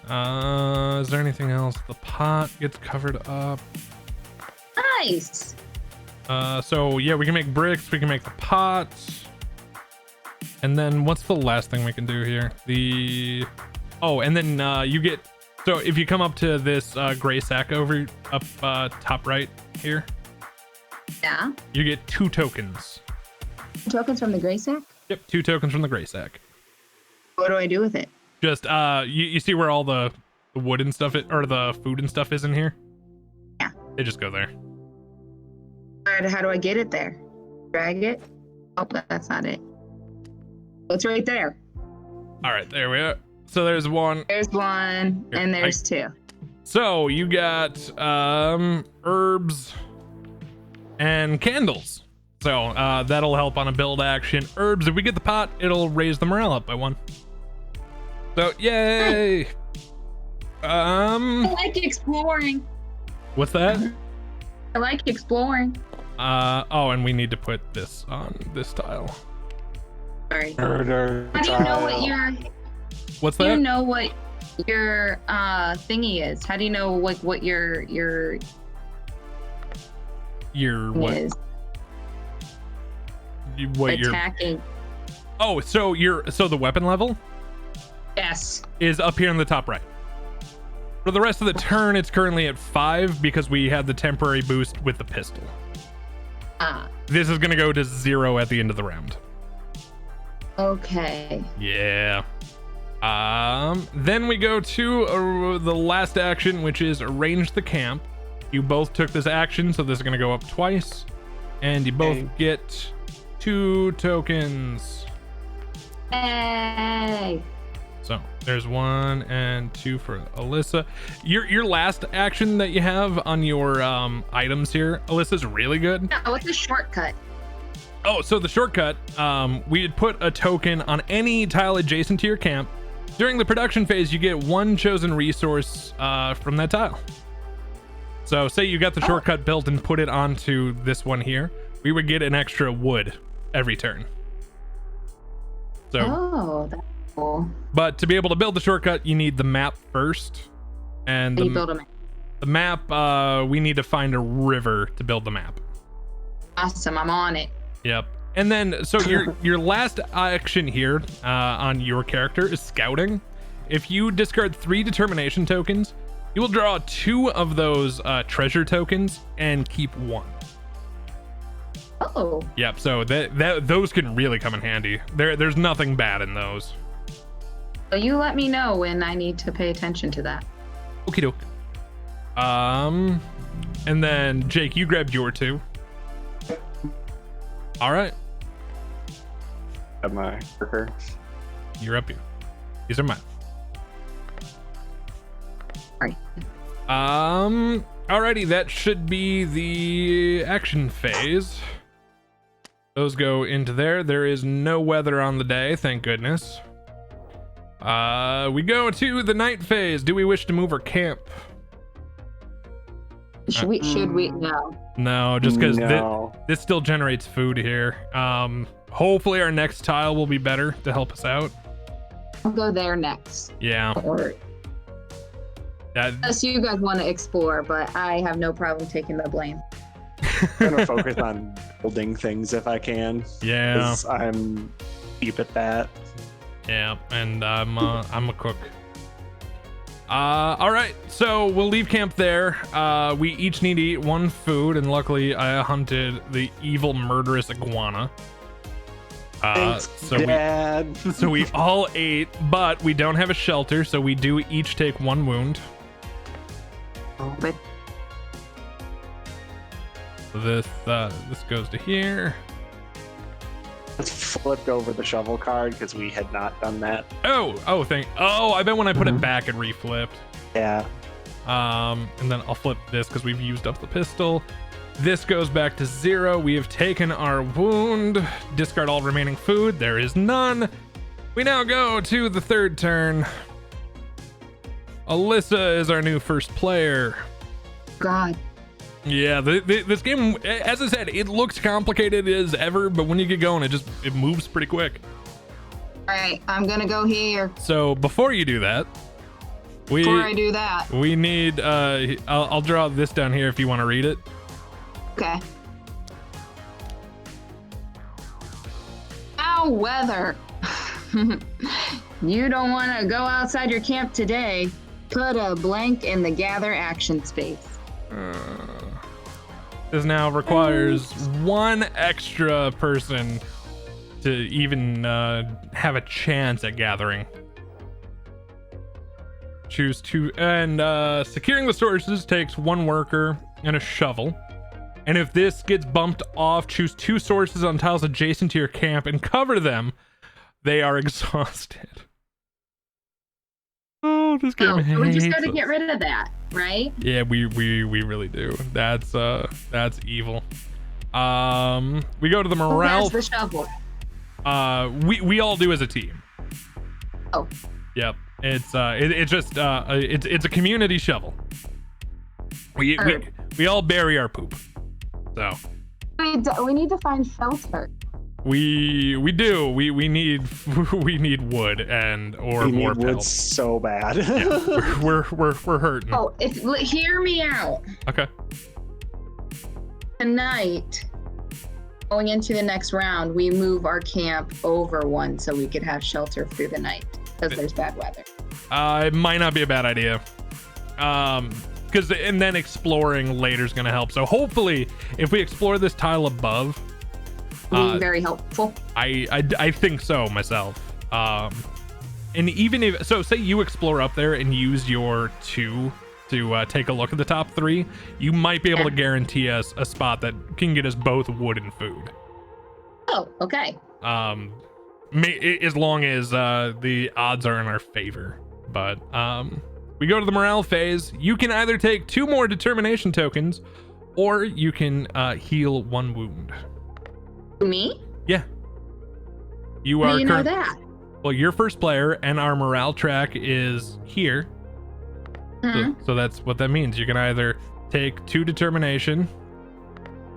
Is there anything else? The pot gets covered up. Nice. So yeah, we can make bricks, we can make the pots. And then what's the last thing we can do here? And then you get, so if you come up to this gray sack up top right here. Yeah. You get 2 tokens. Tokens from the gray sack? Yep, 2 tokens from the gray sack. What do I do with it? Just you see where all the wood and stuff or the food and stuff is in here? Yeah. They just go there. How do I get it there? Drag it? Oh, that's not it. It's right there. All right, there we are. So there's 1. There's 1, Here, and there's 2. So you got herbs and candles. So that'll help on a build action. Herbs, if we get the pot, it'll raise the morale up by 1. So yay! I like exploring. What's that? I like exploring. And we need to put this on this tile. Sorry. Murder. How do you know what your What's Do that? you know what your thingy is? How do you know what your what? is? What your attacking? Oh, so the weapon level Yes. is up here in the top right. For the rest of the turn, it's currently at 5 because we had the temporary boost with the pistol. This is gonna go to 0 at the end of the round. Okay. Yeah. Then we go to the last action, which is arrange the camp. You both took this action, so this is gonna go up twice, and you both get 2 tokens. Hey. So there's 1 and 2 for Alyssa. Your last action that you have on your items here, Alyssa's really good. Yeah, what's a shortcut? Oh, so the shortcut, we had put a token on any tile adjacent to your camp. During the production phase, you get 1 chosen resource from that tile. So say you got the shortcut built and put it onto this one here. we would get an extra wood every turn. So, Oh, that's cool. but to be able to build the shortcut, you need the map first. And You build a map. the map, we need to find a river to build the map. Awesome, I'm on it. Yep. And then, so your last action here on your character is scouting. If you discard 3 determination tokens, you will draw 2 of those treasure tokens and keep 1. Oh, Yep. So those can really come in handy. There's nothing bad in those. so you let me know when I need to pay attention to that. Okie doke. And then Jake, you grabbed your 2. All right, Am I marker? you're up here. These are mine. Sorry. Alrighty, that should be the action phase. Those go into there. There is no weather on the day, thank goodness. We go to the night phase. Do we wish to move our camp? Should we? No. No, just because No. this still generates food here. Hopefully our next tile will be better to help us out. I'll go there next. Yeah. Or That, unless you guys want to explore, but I have no problem taking the blame. I'm gonna focus on building things if I can. yeah. 'Cause I'm deep at that. Yeah, and I'm a cook. All right, so we'll leave camp there. We each need to eat 1 food, and luckily I hunted the evil murderous iguana. Thanks, So Dad. we all ate, but we don't have a shelter, so we do each take 1 wound. But This goes to here. Let's flipped over the shovel card because we had not done that. I bet when I put it back it reflipped. Yeah. And then I'll flip this because we've used up the pistol. This goes back to 0. We have taken our wound. Discard all remaining food. There is none. We now go to the 3rd turn. Alyssa is our new first player. God, Yeah, this game, as I said, it looks complicated as ever, but when you get going, it moves pretty quick. all right, I'm gonna go here. So before you do that, Before I do that, we need, I'll draw this down here if you want to read it. okay. Ow, weather. You don't want to go outside your camp today. Put a blank in the gather action space. This now requires 1 extra person to even have a chance at gathering. Choose 2, and securing the sources takes 1 worker and a shovel. And if this gets bumped off, choose 2 sources on tiles adjacent to your camp and cover them. They are exhausted. Oh, this game hates we just got to us. get rid of that, right? Yeah, we really do. That's evil. We go to the Who morale. has the shovel? We all do as a team. Oh, Yep. It's a community shovel. We all bury our poop. So we need to find shelter. we do. We need wood or We more need wood pelts. so bad. Yeah, we're hurting. Oh, hear me out. Okay. Tonight, going into the next round, we move our camp over 1 so we could have shelter through the night because there's bad weather. It might not be a bad idea. And then exploring later is going to help. So hopefully, if we explore this tile above, Be very helpful. I think so myself. And even if so, say you explore up there and use your 2 to take a look at the top 3, you might be able to guarantee us a spot that can get us both wood and food. Oh, okay. As long as the odds are in our favor. But we go to the morale phase. You can either take 2 more determination tokens, or you can heal 1 wound. Me? Yeah. You How are do you know that? Well, you're first player, and our morale track is here. Mhm. So that's what that means. You can either take 2 determination,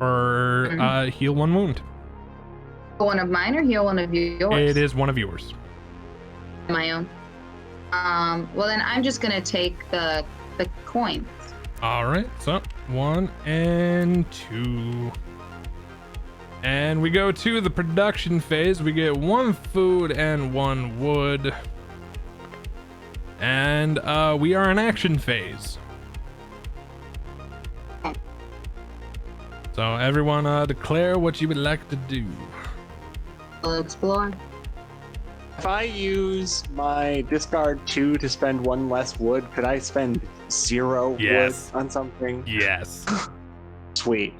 or heal 1 wound. One of mine or heal one of yours? It is one of yours. My own. Well, then I'm just gonna take the coins. All right, so 1 and 2. And we go to the production phase. We get 1 food and 1 wood. And we are in action phase. So everyone declare what you would like to do. We'll explore. If I use my discard 2 to spend 1 less wood, could I spend 0 wood on something? Yes. Sweet.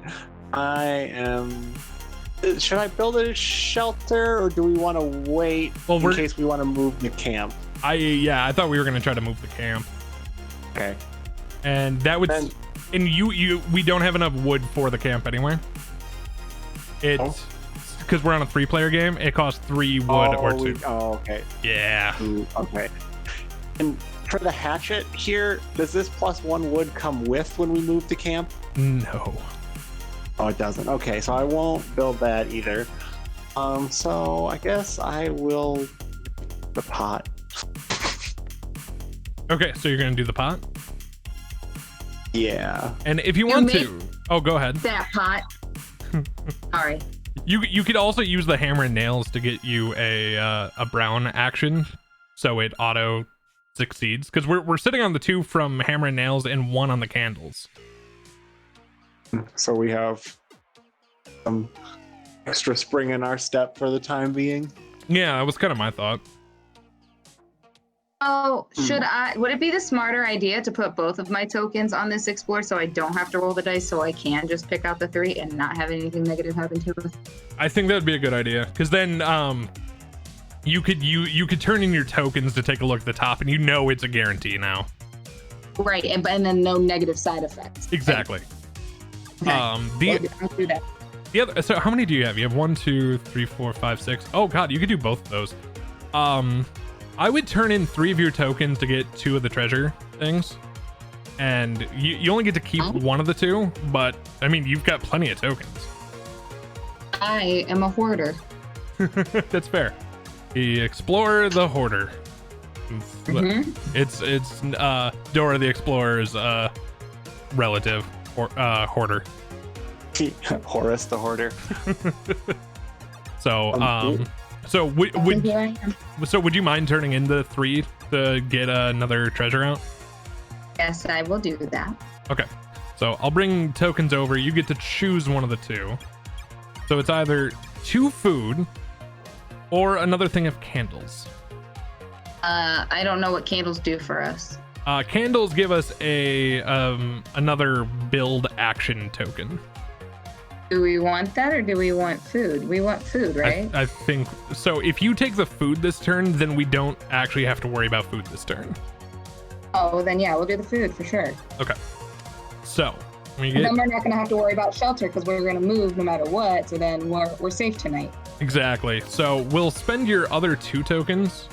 Should I build a shelter, or do we want to wait in case we want to move the camp? I thought we were gonna try to move the camp. Okay. And that would, we don't have enough wood for the camp anyway. It's because we're on a 3-player game. It costs 3 wood or 2. Okay. Yeah. Ooh, okay. And for the hatchet here, does this +1 wood come with when we move the camp? No. Oh, it doesn't. Okay, so I won't build that either. So I guess I will the pot. Okay, so you're gonna do the pot? Yeah. And if you want to, go ahead. That pot. Sorry. You could also use the hammer and nails to get you a brown action, so it auto succeeds. Because we're sitting on the 2 from hammer and nails and 1 on the candles. So we have some extra spring in our step for the time being. Yeah, that was kind of my thought. Oh, would it be the smarter idea to put both of my tokens on this explore so I don't have to roll the dice, so I can just pick out the 3 and not have anything negative happen to it? I think that'd be a good idea, because then you could turn in your tokens to take a look at the top, and it's a guarantee now. Right, and then no negative side effects. Exactly. Okay. I'll do that. The other, so how many do you have? You have 1, 2, 3, 4, 5, 6. Oh god, you could do both of those. I would turn in 3 of your tokens to get 2 of the treasure things, and you only get to keep 1 of the 2. But I mean, you've got plenty of tokens. I am a hoarder. That's fair. The Explorer, the Hoarder. It's Dora the Explorer's relative or hoarder. Horace the Hoarder. So would you mind turning in the 3 to get another treasure out? Yes, I will do that. Okay, so I'll bring tokens over. You get to choose one of the 2. So it's either 2 food or another thing of candles. I don't know what candles do for us. Candles give us another build action token. Do we want that, or do we want food? We want food, right? I think so. If you take the food this turn, then we don't actually have to worry about food this turn. Oh, then yeah, we'll do the food for sure. Okay. So then we're not going to have to worry about shelter because we're going to move no matter what. So then we're safe tonight. Exactly. So we'll spend your other 2 tokens,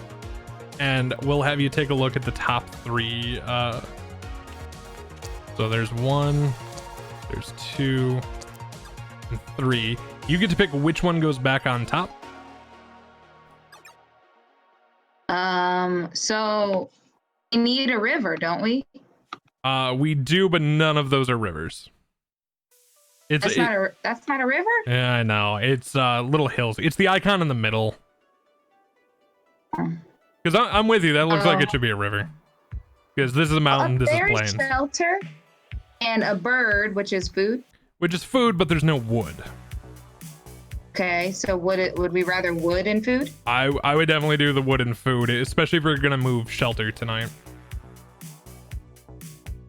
and we'll have you take a look at the top 3. So there's 1, there's 2. 3. You get to pick which one goes back on top. So we need a river, don't we? We do, but none of those are rivers. That's not a river? Yeah, I know. It's little hills. It's the icon in the middle. Because I'm with you. That looks like it should be a river. Because this is a mountain, this is plains. There's shelter and a bird, which is food. Which is food, but there's no wood. Okay, so would we rather wood and food? I would definitely do the wood and food, especially if we're gonna move shelter tonight.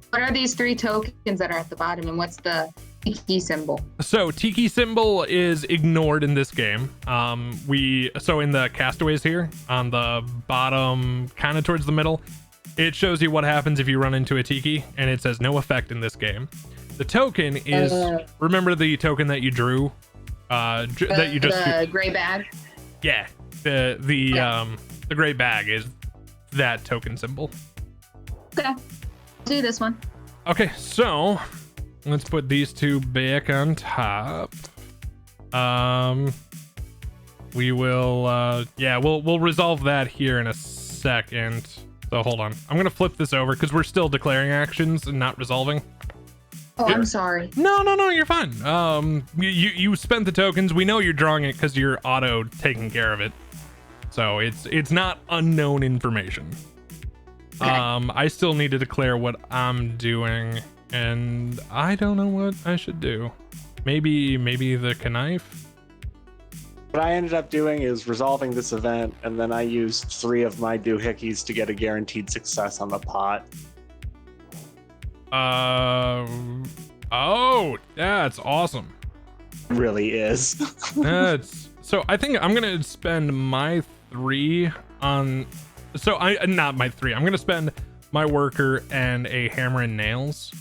What are these 3 tokens that are at the bottom, and what's the tiki symbol? So tiki symbol is ignored in this game. So in the Castaways here, on the bottom, kind of towards the middle, it shows you what happens if you run into a tiki, and it says no effect in this game. The token is, remember the token that you drew? That you just the gray bag? Yeah. The gray bag is that token symbol. Okay. Do this one. Okay, so let's put these two back on top. We will, yeah, we'll resolve that here in a second. So hold on. I'm gonna flip this over because we're still declaring actions and not resolving. Oh, I'm sorry. No, you're fine. You spent the tokens. We know you're drawing it because you're auto taking care of it. So it's not unknown information. Okay. I still need to declare what I'm doing, and I don't know what I should do. Maybe the knife. What I ended up doing is resolving this event, and then I used 3 of my doohickeys to get a guaranteed success on the pot. Oh, that's awesome. It really is. That's so. I think I'm gonna spend my 3 on. So not my 3. I'm gonna spend my worker and a hammer and nails,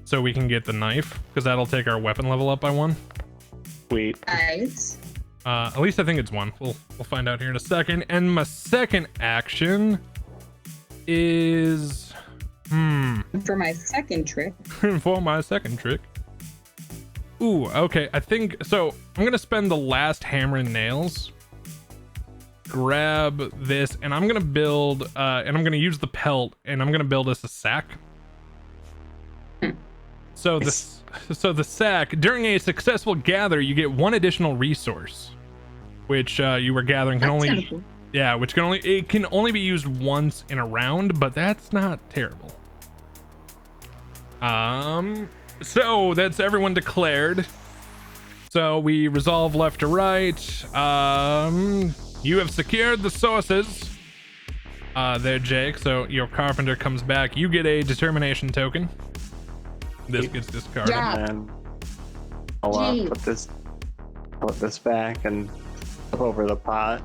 so we can get the knife because that'll take our weapon level up by 1. Sweet. Nice. At least I think it's 1. We'll find out here in a second. And my second action is For my second trick. for my second trick. Ooh, okay. I think so. I'm gonna spend the last hammer and nails. Grab this, and I'm gonna build. And I'm gonna use the pelt, and I'm gonna build us a sack. So the sack, during a successful gather, you get 1 additional resource, which you were gathering can That's only, kinda cool. yeah, which can only be used once in a round, but that's not terrible. So that's everyone declared. So we resolve left to right. You have secured the sources. There, Jake. So your carpenter comes back. You get a determination token. This gets discarded. Yeah. And I'll put this back and flip over the pot.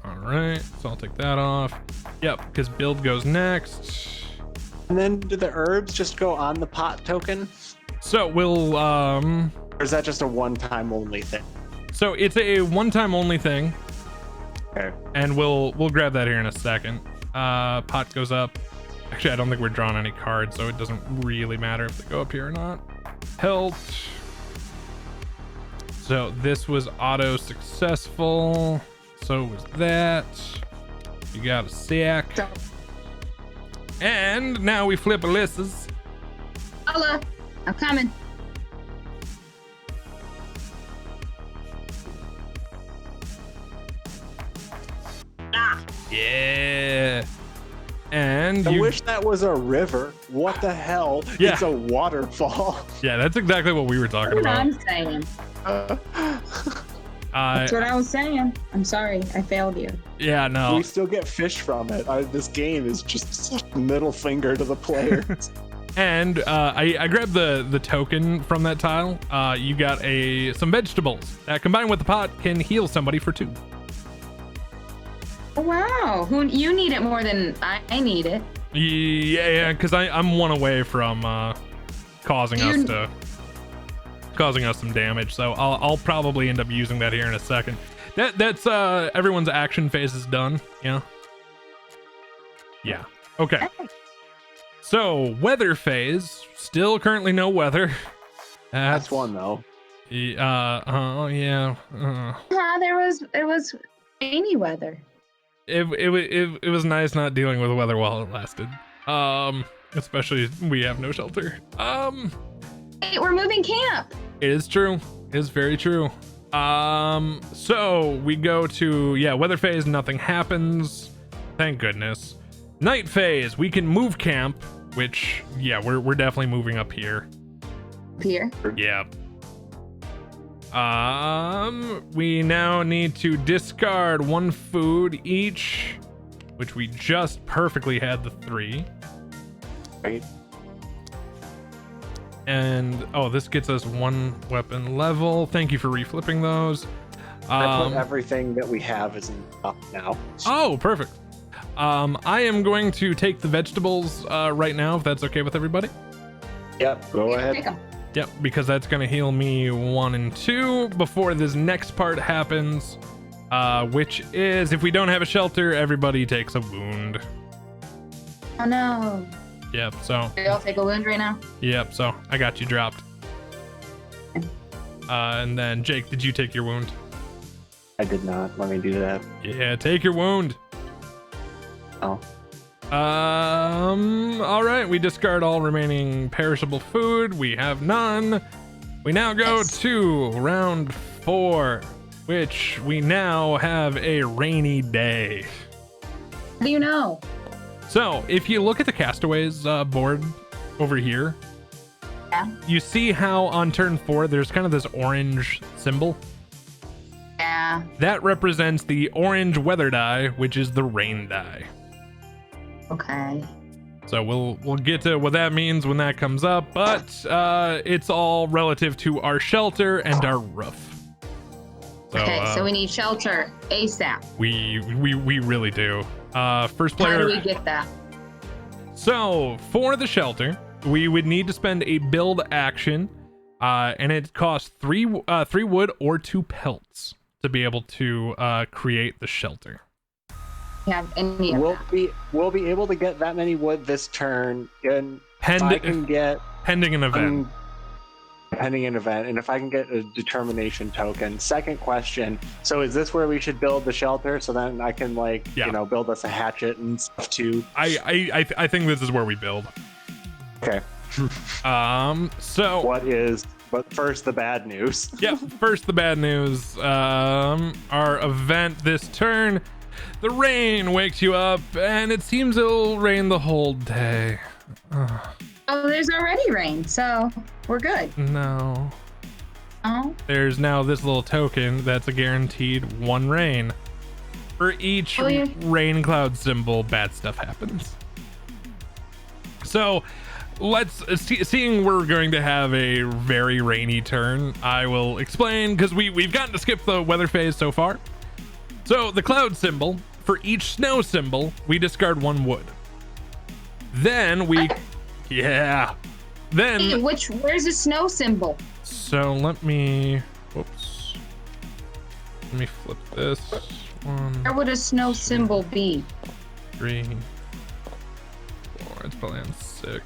All right, so I'll take that off. Yep, because build goes next. And then do the herbs just go on the pot token? So we'll Or is that just a one-time only thing? so it's a one-time only thing, Okay. and we'll grab that here in a second. Pot goes up. Actually, I don't think we're drawing any cards, so it doesn't really matter if they go up here or not. Pelt. So this was auto successful. So was that. You got a sack. And now we flip Alyssa's. Holla, I'm coming. Yeah. And I you, wish that was a river. What the hell? Yeah. It's a waterfall. yeah, that's exactly what we were talking That's what about. I'm saying. That's what I was saying. I'm sorry, I failed you. Yeah, no. We still get fish from it. This game is just such a middle finger to the players. And I grabbed the token from that tile. You got some vegetables that combined with the pot can heal somebody for 2. Oh, wow, you need it more than I need it. Yeah, because I'm 1 away from causing us some damage. So I'll probably end up using that here in a second. That's everyone's action phase is done. Yeah. Yeah. Okay. So weather phase, still currently no weather. That's 1 though. Yeah. It was rainy weather. It was nice not dealing with weather while it lasted. Especially we have no shelter. Hey, we're moving camp. It is true. It is very true. So we go to weather phase, nothing happens. Thank goodness. Night phase, we can move camp, which we're definitely moving up here. Here. Yeah. We now need to discard 1 food each, which we just perfectly had the 3. Right. And this gets us 1 weapon level. Thank you for reflipping those. I put everything that we have is up now. Oh, perfect. I am going to take the vegetables right now, if that's okay with everybody. Yep, go ahead. Take 'em. Yep, because that's going to heal me 1 and 2 before this next part happens, which is if we don't have a shelter, everybody takes a wound. Oh no. Yep. So. Do y'all take a wound right now? Yep. So I got you dropped. And then Jake, did you take your wound? I did not. Let me do that. Yeah, take your wound. Oh. All right. We discard all remaining perishable food. We have none. We now go to round 4, which we now have a rainy day. How do you know? So if you look at the Castaways board over here, you see how on turn 4 there's kind of this orange symbol. Yeah. That represents the orange weather die, which is the rain die. Okay. So we'll get to what that means when that comes up, but it's all relative to our shelter and our roof. So, okay, so we need shelter ASAP. We really do. First player. How do we get that? So for the shelter, we would need to spend a build action, and it costs 3 wood or 2 pelts to be able to create the shelter. Have any of that? We'll be able to get that many wood this turn, and if I can get pending an event. Pending an event, and if I can get a determination token. Second question: so is this where we should build the shelter? So then I can build us a hatchet and stuff too. I think this is where we build. Okay. So but first the bad news. Yeah. First the bad news. Our event this turn. The rain wakes you up, and it seems it'll rain the whole day. Oh, there's already rain, so we're good. No. Oh. There's now this little token that's a guaranteed 1 rain. For each rain cloud symbol, bad stuff happens. So, seeing we're going to have a very rainy turn, I will explain, because we've gotten to skip the weather phase so far. So the cloud symbol, for each snow symbol, we discard 1 wood. Then we, then. Hey, where's the snow symbol? So let me, whoops. Let me flip this. 1. Where would a snow symbol be? 3, 4. It's probably on 6.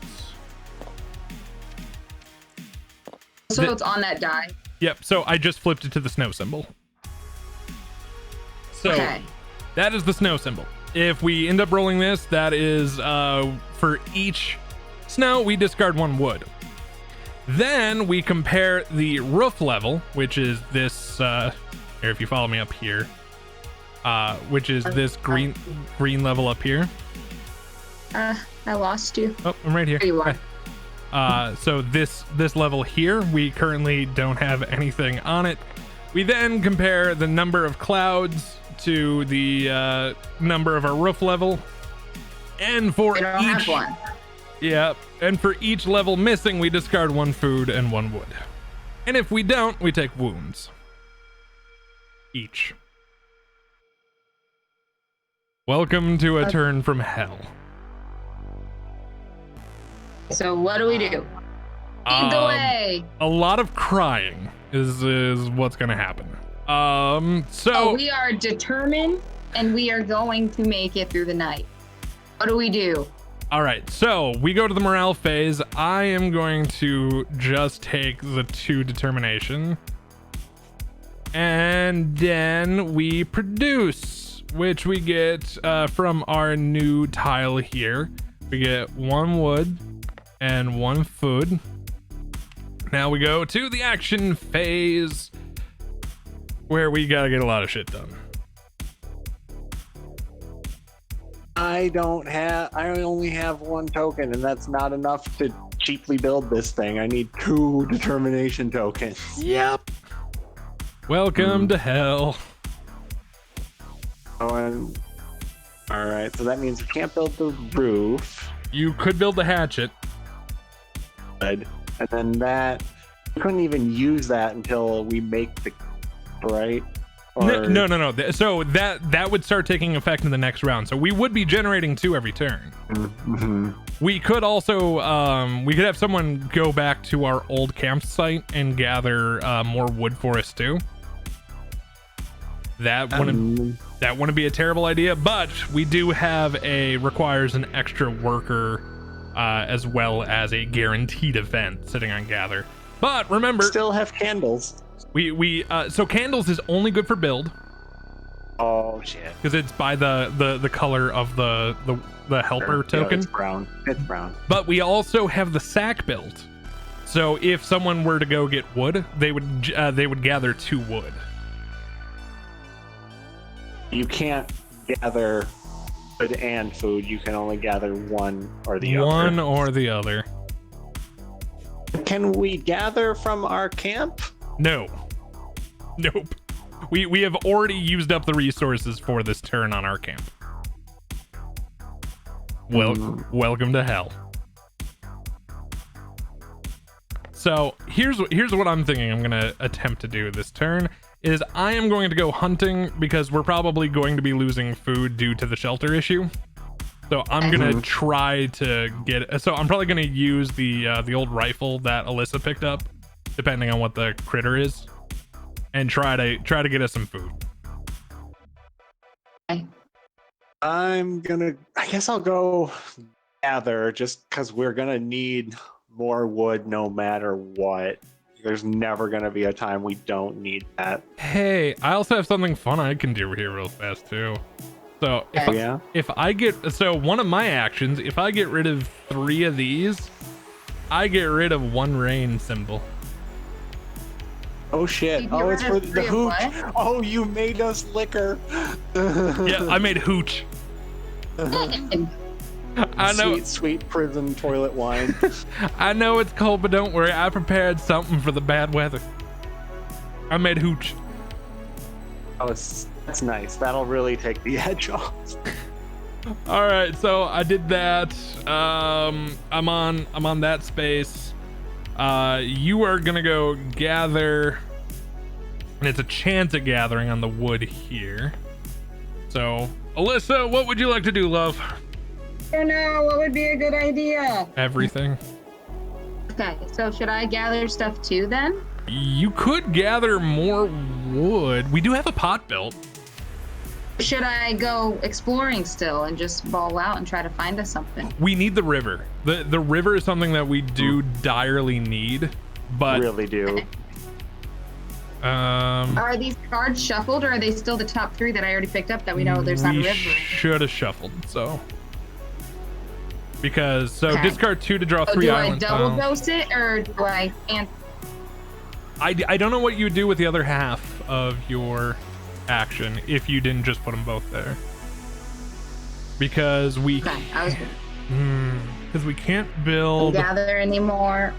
So it's on that die. Yep. So I just flipped it to the snow symbol. So that is the snow symbol. If we end up rolling this, that is for each snow, we discard 1 wood. Then we compare the roof level, which is this, here, if you follow me up here, which is this green level up here. I lost you. Oh, I'm right here. There you are. So this level here, we currently don't have anything on it. We then compare the number of clouds to the number of our roof level, and for I don't have one. Yeah, and for each level missing, we discard 1 food and 1 wood. And if we don't, we take wounds. Each. Welcome to a turn from hell. So what do we do? Lead the way. A lot of crying is what's gonna happen. So we are determined, and we are going to make it through the night. What do we do? All right, so we go to the morale phase. I am going to just take the 2 determination, and then we produce, which we get from our new tile here. We get 1 wood and 1 food. Now we go to the action phase, where we gotta get a lot of shit done. I only have 1 token, and that's not enough to cheaply build this thing. I need 2 determination tokens. Yep. Welcome to hell. All right, so that means we can't build the roof. You could build the hatchet. And then that, we couldn't even use that until we make the, right? Or... No. So that would start taking effect in the next round. So we would be generating 2 every turn. Mm-hmm. We could also, we could have someone go back to our old campsite and gather more wood for us too. That wouldn't be a terrible idea, but we do have requires an extra worker as well as a guaranteed event sitting on gather. But remember, Still have candles. so candles is only good for build Oh shit. because it's by the color of the helper token. Yeah, it's brown. It's brown. But we also have the sack build. So if someone were to go get wood, they would gather 2 wood. You can't gather food and food. You can only gather one or the other. One or the other. Can we gather from our camp? No. Nope. We have already used up the resources for this turn on our camp. Welcome to hell. So here's what I'm thinking I'm gonna attempt to do this turn is I am going to go hunting because we're probably going to be losing food due to the shelter issue. So I'm gonna try to get. So I'm probably gonna use the old rifle that Alyssa picked up, depending on what the critter is, and try to get us some food. I guess I'll go gather just because we're gonna need more wood no matter what. There's never gonna be a time we don't need that. Hey, I also have something fun I can do here real fast too. So if I get, so one of my actions, if I get rid of 3 of these, I get rid of 1 rain symbol. Oh shit. Oh, it's for the hooch. Oh, you made us liquor. Yeah, I made hooch. I know. Sweet prison toilet wine. I know it's cold, but don't worry. I prepared something for the bad weather. I made hooch. Oh, that's nice. That'll really take the edge off. All right, so I did that. I'm on that space. You are gonna go gather, and it's a chance at gathering on the wood here. So, Alyssa, what would you like to do, love? I don't know. What would be a good idea? Everything. Okay, so should I gather stuff too then? You could gather more wood. We do have a pot built. Should I go exploring still and just ball out and try to find us something? We need the river. The river is something that we do direly need, but Really do. Are these cards shuffled, or are they still the top 3 that I already picked up that we know there's not a river? Should have shuffled, so. Because, Okay. discard 2 to draw 3 do island I double tiles. dose it, or do I can't? I don't know what you would do with the other half of your action if you didn't just put them both there. Because we Okay, I was because we can't build. gather anymore.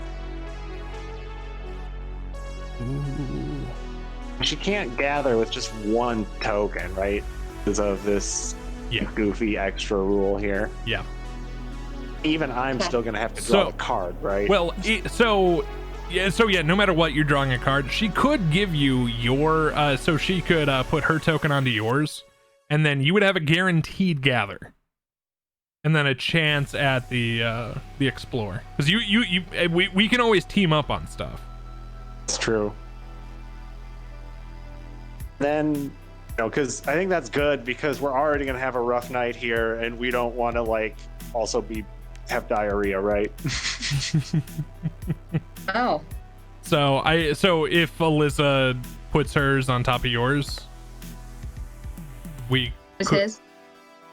She can't gather with just 1 token, right? Because of this goofy extra rule here. Yeah. Even I'm Okay. still gonna have to draw a card, right? Well, so no matter what, you're drawing a card. She could give you your so she could put her token onto yours, and then you would have a guaranteed gather, and then a chance at the explore. Because we can always team up on stuff. That's true. Then, because I think that's good because we're already gonna have a rough night here, and we don't want to also have diarrhea, right? Oh. So if Alyssa puts hers on top of yours, we What's could, his?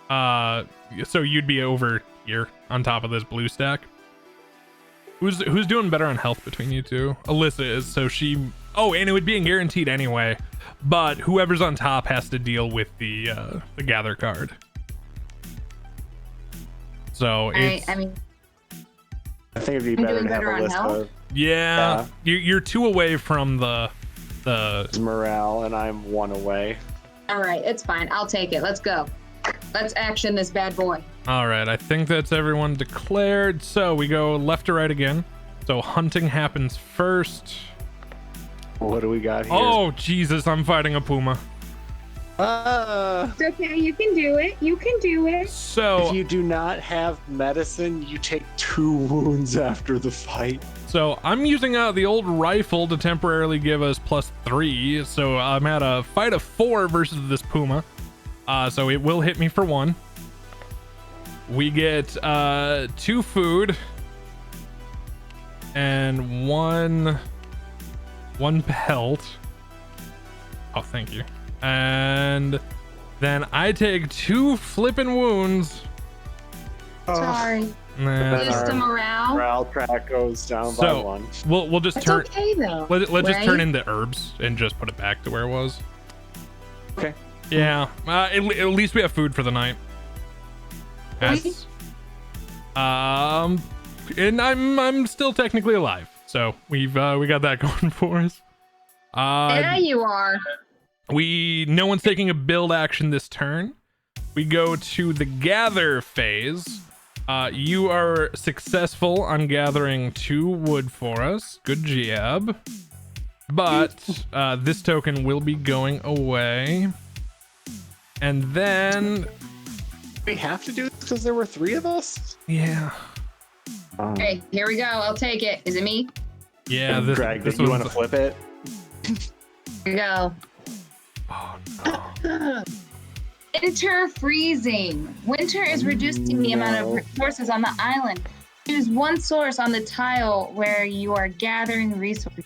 so you'd be over here on top of this blue stack. Who's doing better on health between you two? Alyssa is, so she, and it would be guaranteed anyway, but whoever's on top has to deal with the gather card. So I mean, I think it'd be I'm better doing to have better a on list health? of yeah. You're 2 away from the morale, and I'm 1 away. all right, it's fine. I'll take it. Let's go. Let's action this bad boy. All right, I think that's everyone declared. So we go left to right again. So hunting happens first. What do we got here? Oh, Jesus, I'm fighting a puma. It's okay. You can do it. You can do it. So if you do not have medicine, you take 2 wounds after the fight. So I'm using the old rifle to temporarily give us +3. So I'm at a fight of 4 versus this puma. So it will hit me for 1. we get 2 food and one pelt. Oh, thank you. And then I take 2 flippin' wounds. Sorry. Nah. Just the morale. Morale track goes down by So 1. we'll just It's turn. okay though. Let's just right? turn into herbs and just put it back to where it was. Okay. Yeah. At least we have food for the night. That's, and I'm still technically alive, so we got that going for us. Yeah, you are. No one's taking a build action this turn. We go to the gather phase. You are successful on gathering 2 wood for us. Good job. But this token will be going away. And then... We have to do this because there were 3 of us? Yeah. Hey, here we go. I'll take it. Is it me? Yeah, Greg, this did you want to one's... flip it? Here we go. Oh, no. Winter freezing. Winter is reducing the amount of resources on the island. Choose 1 source on the tile where you are gathering resources.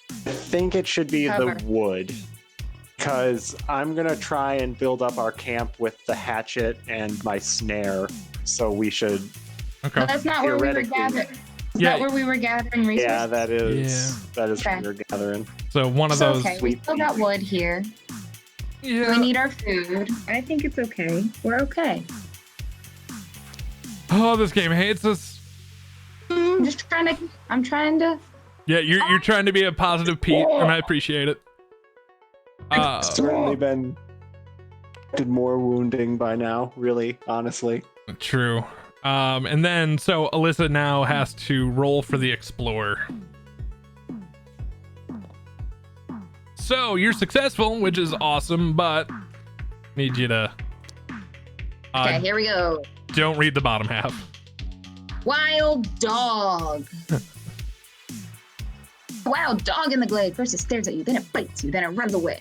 I think it should be Cover. the wood. Because I'm going to try and build up our camp with the hatchet and my snare. So we should... Okay. But that's not where we were Theoretically. gathering. Is Yeah. that where we were gathering resources? Yeah, that is Okay. what we're gathering. So one of It's those... okay. We still got wood here. Yeah. We need our food. I think it's okay. We're okay. Oh, this game hates us. I'm trying to. Yeah, you're trying to be a positive Pete, and I appreciate it. Certainly did more wounding by now, really, honestly. True. And then, so Alyssa now has to roll for the Explorer. So you're successful, which is awesome, but need you to Okay, here we go. don't read the bottom half. Wild dog. Wild dog in the glade. First it stares at you, then it bites you, then it runs away.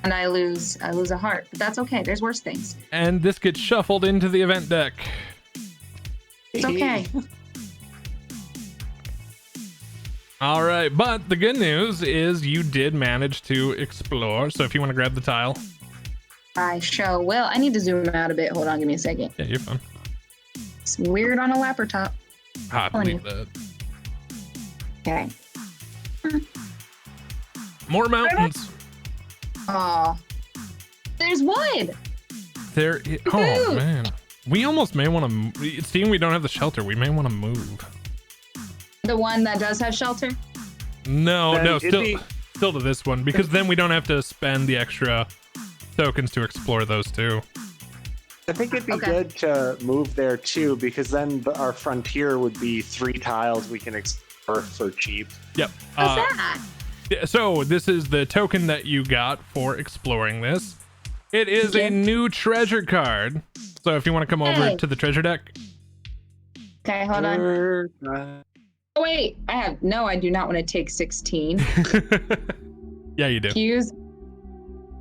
And I lose a heart, but that's okay. There's worse things. And this gets shuffled into the event deck. It's okay. All right, but the good news is you did manage to explore. So if you want to grab the tile. I sure will. I need to zoom out a bit. Hold on, give me a second. Yeah, you're fine. It's weird on a laptop. I believe that. Okay. More mountains. Aw. There's wood. There. Oh man, we almost may want to. Seeing we don't have the shelter, we may want to move. The one that does have shelter? No, Then no, it'd still be- to this one, because then we don't have to spend the extra tokens to explore those two. I think it'd be Okay. good to move there too, because then our frontier would be 3 tiles we can explore for cheap. Yep. What's that? Yeah, so this is the token that you got for exploring this. It is a Yeah. new treasure card. So if you want to come over Hey. to the treasure deck. Okay, hold on. Oh, wait. I do not want to take 16. Yeah, you do. Use.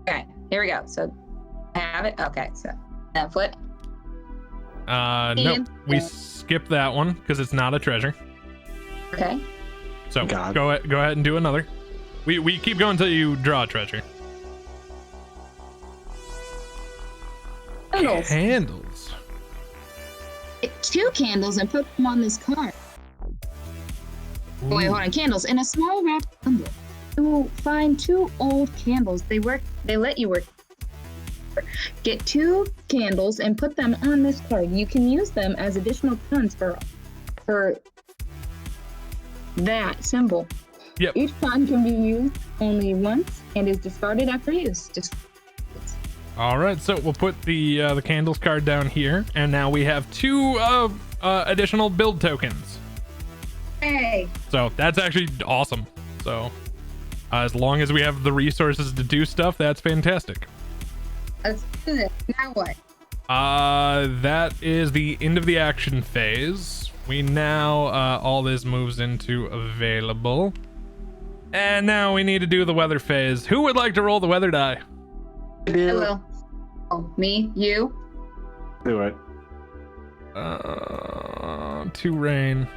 Okay, here we go. So I have it. Okay, so flip. No, we skipped that one because it's not a treasure. Okay. So God. go ahead and do another. We keep going until you draw a treasure. Candles. Candles. Get 2 candles and put them on this card. Wait, hold on. Candles in a small wrapped bundle. You will find 2 old candles. They let you work. Get 2 candles and put them on this card. You can use them as additional funds for that symbol. Yep. Each fund can be used only once and is discarded after use. All right, so we'll put the candles card down here, and now we have 2 additional build tokens. Hey. So that's actually awesome. So as long as we have the resources to do stuff, that's fantastic. Let's do this. Now what? That is the end of the action phase. We now all this moves into available, and now we need to do the weather phase. Who would like to roll the weather die? I will. Oh, me? You? Do it. 2 rain.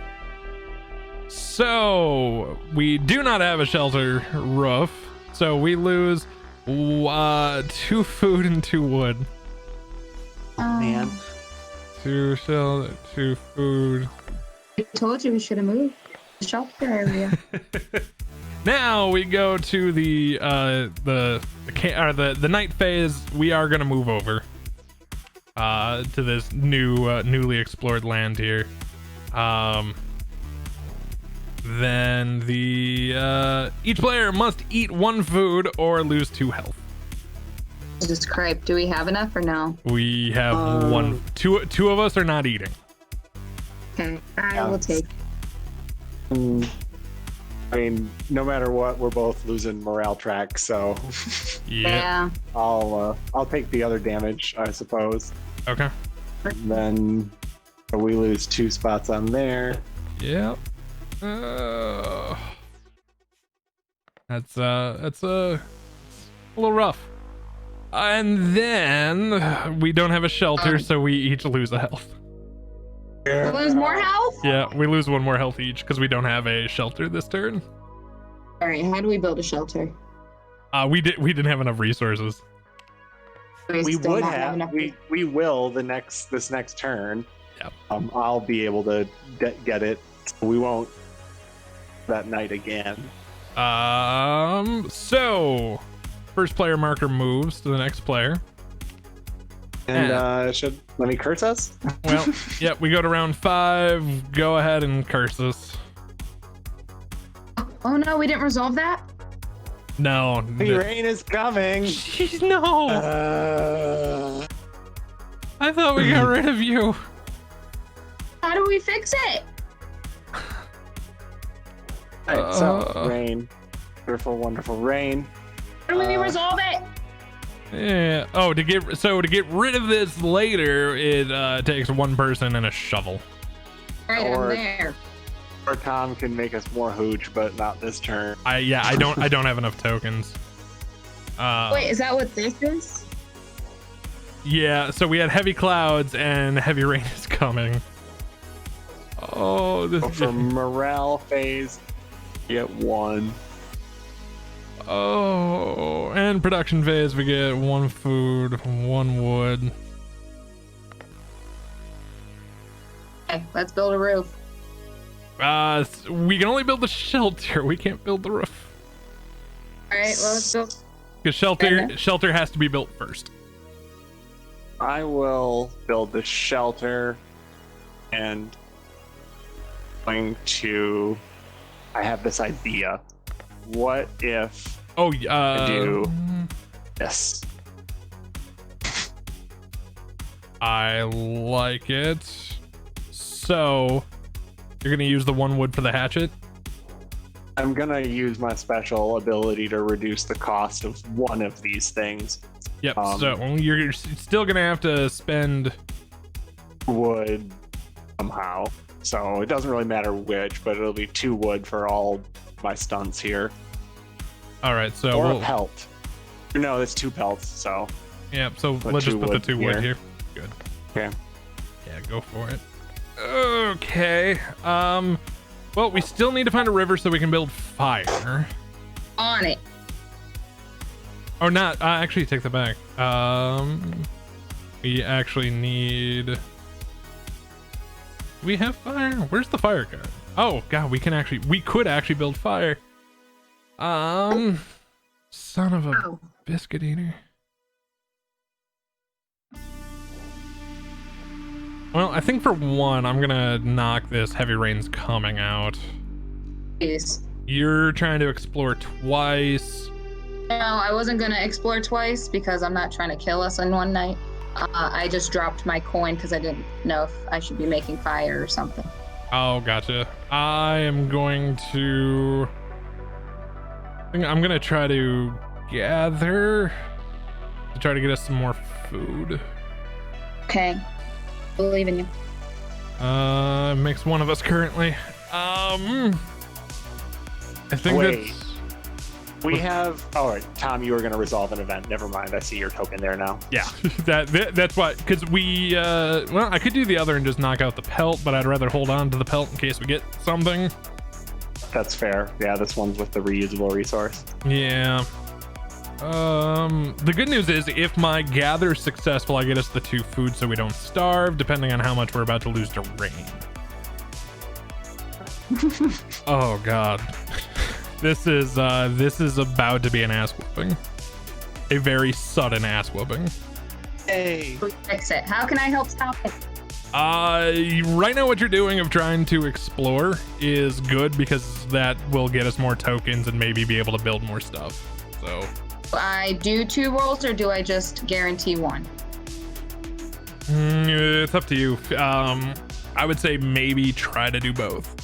So we do not have a shelter roof. So we lose 2 food and 2 wood. Man. 2 shelter, 2 food. I told you we should have moved the shelter area. Now we go to the night phase. We are gonna move over to this newly explored land here. Then each player must eat 1 food or lose 2 health. Jesus Christ, do we have enough or no? We have 1. Two of us are not eating. Okay, I will take. I mean, no matter what, we're both losing morale track, so Yeah. I'll take the other damage, I suppose. Okay. And then we lose 2 spots on there. Yep. That's a little rough. And then we don't have a shelter, so we each lose a health. We lose more health? Yeah, we lose 1 more health each because we don't have a shelter this turn. All right, how do we build a shelter? We didn't have enough resources. We still would not have. enough- We will this next turn. Yep. I'll be able to get it. So we won't that night again. So first player marker moves to the next player. And let me curse us? Well, yeah, we go to round 5. Go ahead and curse us. Oh no, we didn't resolve that? No. The rain is coming. Jeez, no. I thought we got rid of you. How do we fix it? Alright, so rain. Wonderful, wonderful rain. How do we resolve it? Yeah. Oh, to get rid of this later, it takes 1 person and a shovel. All right, Or- I'm there. Or Tom can make us more hooch, but not this turn. I don't have enough tokens. Wait, is that what this is? Yeah. So we had heavy clouds and heavy rain is coming. Oh, this So is for morale phase, you get 1. Oh, and production phase, we get 1 food, 1 wood. Okay, let's build a roof. We can only build the shelter. We can't build the roof. All right, well, let's build. Because shelter has to be built first. I will build the shelter and I have this idea. What if I do this? I like it. So you're gonna use the 1 wood for the hatchet? I'm gonna use my special ability to reduce the cost of one of these things. Yep. So you're still gonna have to spend Wood somehow. So it doesn't really matter which, but it'll be 2 wood for all my stunts here. All right. So Or a pelt. No, it's 2 pelts. So yeah. So Put let's just 2 put the wood 2 wood here. here. Good. okay. Yeah. Go for it. Okay. Well, we still need to find a river so we can build fire. On it. Or not. Actually, take that back. We actually need. Do we have fire? Where's the fire card? Oh god, we could actually build fire. Son of a Oh. biscuit eater. Well, I think for 1, I'm gonna knock this heavy rain's coming out. Please. You're trying to explore twice. No, I wasn't gonna explore twice because I'm not trying to kill us in one night. I just dropped my coin because I didn't know if I should be making fire or something. Oh, gotcha. I'm gonna try to gather to try to get us some more food. Okay. Believe in you. Makes 1 of us currently. I think Wait. that's We have. All right, Tom, you were going to resolve an event. Never mind. I see your token there now. Yeah, that's what. Because we, well, I could do the other and just knock out the pelt, but I'd rather hold on to the pelt in case we get something. That's fair. Yeah, this one's with the reusable resource. Yeah. The good news is if my gather is successful, I get us the 2 food so we don't starve, depending on how much we're about to lose to rain. Oh God. This is about to be an ass whooping. A very sudden ass whooping. Hey. Fix it. How can I help stop it? Right now what you're doing of trying to explore is good because that will get us more tokens and maybe be able to build more stuff. So Do I do 2 rolls or do I just guarantee 1? it's up to you. I would say maybe try to do both.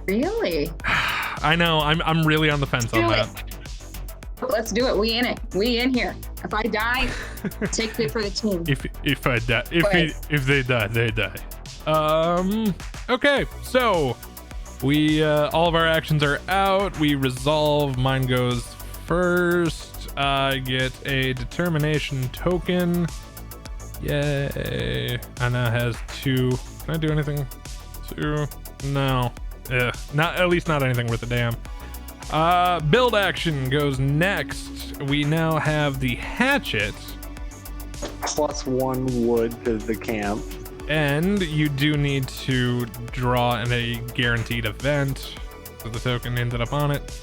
Really? I know. I'm really on the fence on that. Let's do it. We in it. We in here. If I die, take it for the team. If I die, if they die, they die. Okay. So we all of our actions are out. We resolve. Mine goes first. I get a determination token. Yay! I now has 2. Can I do anything? 2? No. Not at least not anything worth a damn. Build action goes next. We now have the hatchet. +1 wood to the camp. And you do need to draw in a guaranteed event. So the token ended up on it.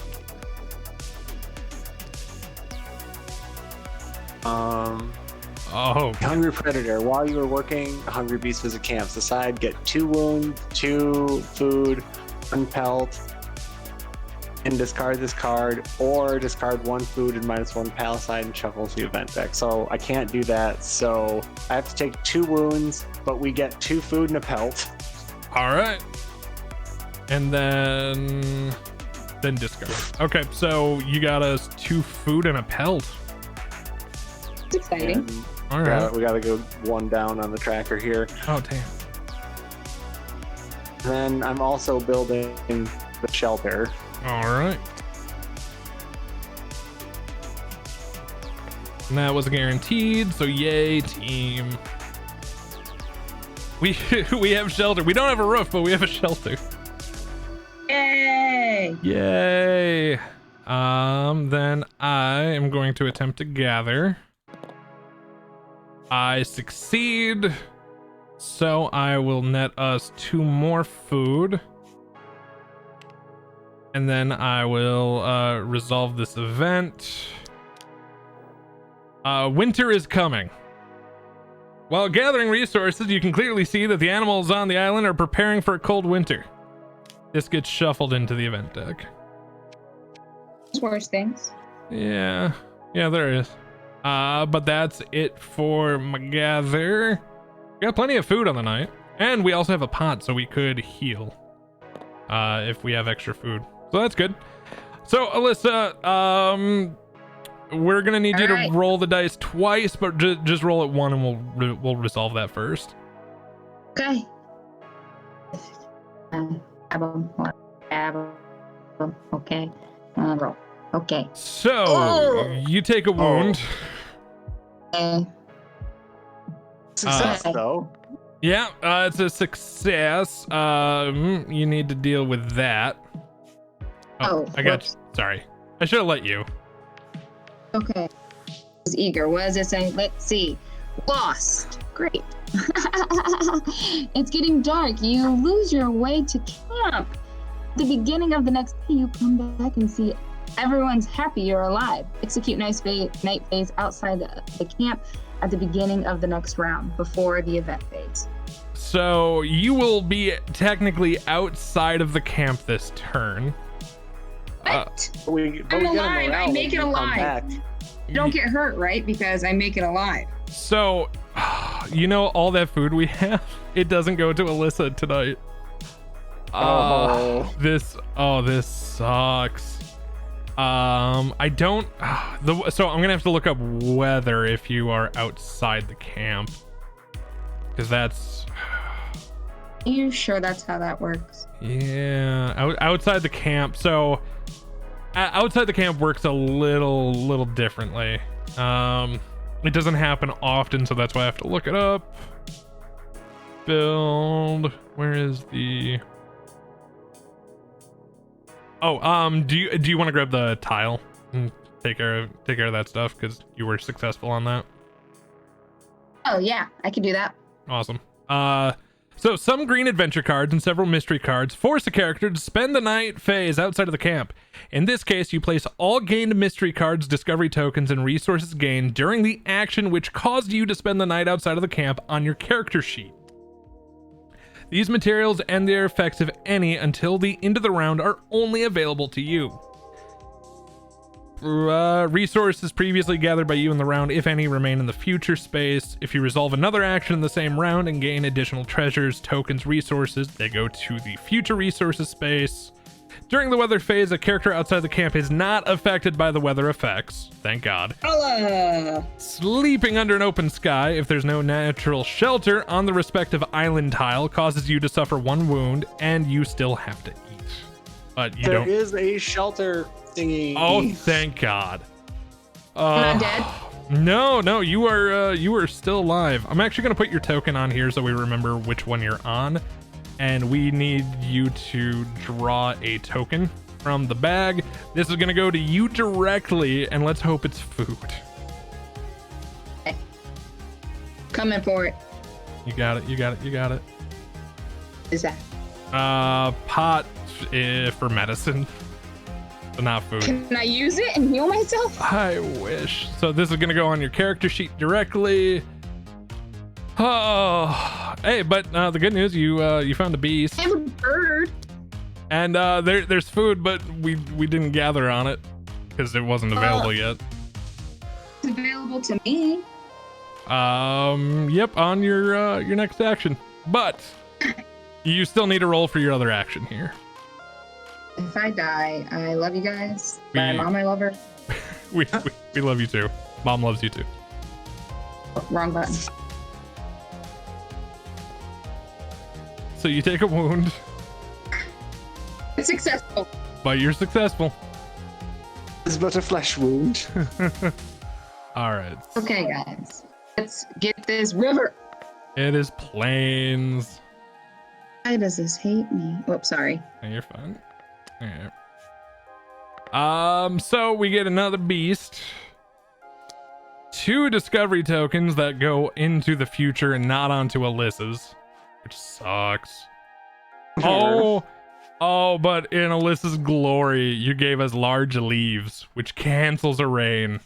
Oh. Hungry Predator. While you were working, Hungry Beast visit camps. Decide, get 2 wounds, 2 food, 1 pelt, and discard this card, or discard 1 food and -1 palisade and shuffle the event deck. So I can't do that. So I have to take 2 wounds, but we get 2 food and a pelt. All right. And then discard. Okay, so you got us 2 food and a pelt. It's exciting. And All right. we gotta go 1 down on the tracker here. Oh, damn. Then I'm also building the shelter. All right. And that was guaranteed, so yay, team. We have shelter. We don't have a roof, but we have a shelter. Yay! Yay. Then I am going to attempt to gather. I succeed, so I will net us 2 more food. And then I will resolve this event. Winter is coming. While gathering resources, you can clearly see that the animals on the island are preparing for a cold winter. This gets shuffled into the event deck. There's worse things. Yeah, there is. But that's it for my gather. We got plenty of food on the night. And we also have a pot, so we could heal. If we have extra food. So that's good. So, Alyssa, we're gonna need you to roll the dice twice, but just roll it 1 and we'll resolve that first. Okay. Okay. Roll. Okay. So, you take a wound. Success, though. Yeah, it's a success. You need to deal with that. Oh, I got you. Sorry. I should have let you. Okay. I was eager. What does it say? Let's see. Lost. Great. It's getting dark. You lose your way to camp. At the beginning of the next day, you come back and see everyone's happy you're alive. Execute night phase outside the camp at the beginning of the next round before the event phase. So you will be technically outside of the camp this turn. What? We I'm alive. I make it alive. You don't get hurt, right? Because I make it alive. So, you know, all that food we have, it doesn't go to Alyssa tonight. This sucks. I don't. So I'm gonna have to look up weather if you are outside the camp, because that's. Are you sure that's how that works? Yeah, outside the camp. So outside the camp works a little differently. It doesn't happen often, so that's why I have to look it up. Build. Where is the? Oh, do you want to grab the tile and take care of that stuff because you were successful on that? Oh yeah, I can do that. Awesome. So some green adventure cards and several mystery cards force a character to spend the night phase outside of the camp. In this case, you place all gained mystery cards, discovery tokens, and resources gained during the action which caused you to spend the night outside of the camp on your character sheet. These materials and their effects, if any, until the end of the round are only available to you. Resources previously gathered by you in the round, if any, remain in the future space. If you resolve another action in the same round and gain additional treasures, tokens, resources, they go to the future resources space. During the weather phase, a character outside the camp is not affected by the weather effects. Thank God. Sleeping under an open sky, if there's no natural shelter on the respective island tile, causes you to suffer 1 wound, and you still have to eat. But you don't. There is a shelter thingy. Oh, thank God. I'm not dead. No, you are still alive. I'm actually gonna put your token on here so we remember which one you're on. And we need you to draw a token from the bag. This is gonna go to you directly, and let's hope it's food. Okay. Coming for it. You got it. Is that? Pot for medicine, but not food. Can I use it and heal myself? I wish. So this is gonna go on your character sheet directly. Oh, hey, but the good news, you found a beast. I have a bird. And there's food, but we didn't gather on it because it wasn't available yet. It's available to me. Yep, on your next action. But you still need to roll for your other action here. If I die, I love you guys. My mom, I love her. we love you too. Mom loves you too. Wrong button. So you take a wound. It's successful. But you're successful. It's but a flesh wound. All right. Okay, guys. Let's get this river. It is plains. Why does this hate me? Oops, sorry. Hey, you're fine. All right. So we get another beast. 2 discovery tokens that go into the future and not onto Alyssa's, which sucks. Oh, but in Alyssa's glory, you gave us large leaves, which cancels a rain.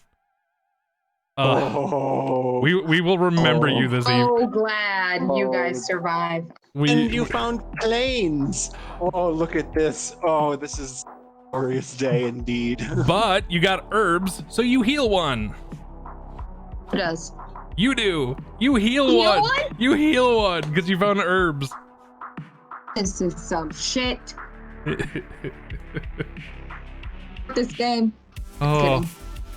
We will remember you this evening. So glad you guys survived. And you found planes. Oh, look at this. Oh, this is a glorious day indeed. But you got herbs, so you heal 1. Who does? You do. You heal 1. You heal 1 because you found herbs. This is some shit. This game. Oh,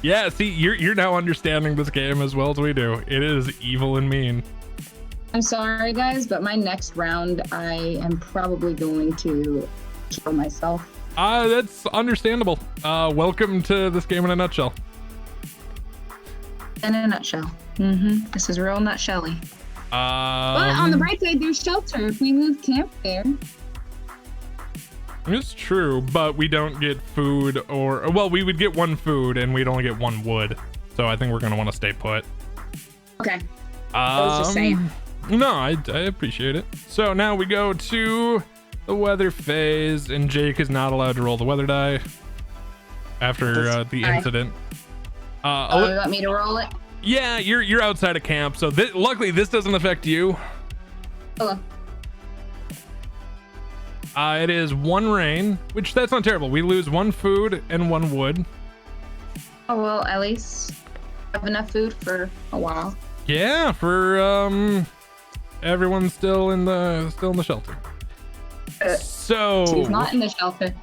yeah. See, you're now understanding this game as well as we do. It is evil and mean. I'm sorry, guys, but my next round, I am probably going to kill myself. That's understandable. Welcome to this game in a nutshell. In a nutshell. This is real nutshelly. But on the bright side, there's shelter. If we move camp there. It's true, but we don't get food or well, we would get 1 food and we'd only get 1 wood. So I think we're gonna want to stay put. Okay. I was just saying. No, I appreciate it. So now we go to the weather phase, and Jake is not allowed to roll the weather die after the incident. You want me to roll it? Yeah, you're outside of camp, so luckily this doesn't affect you. Hello. It is 1 rain, which that's not terrible. We lose 1 food and 1 wood. Oh well, at least have enough food for a while. Yeah, for everyone's still in the shelter. So She's not in the shelter.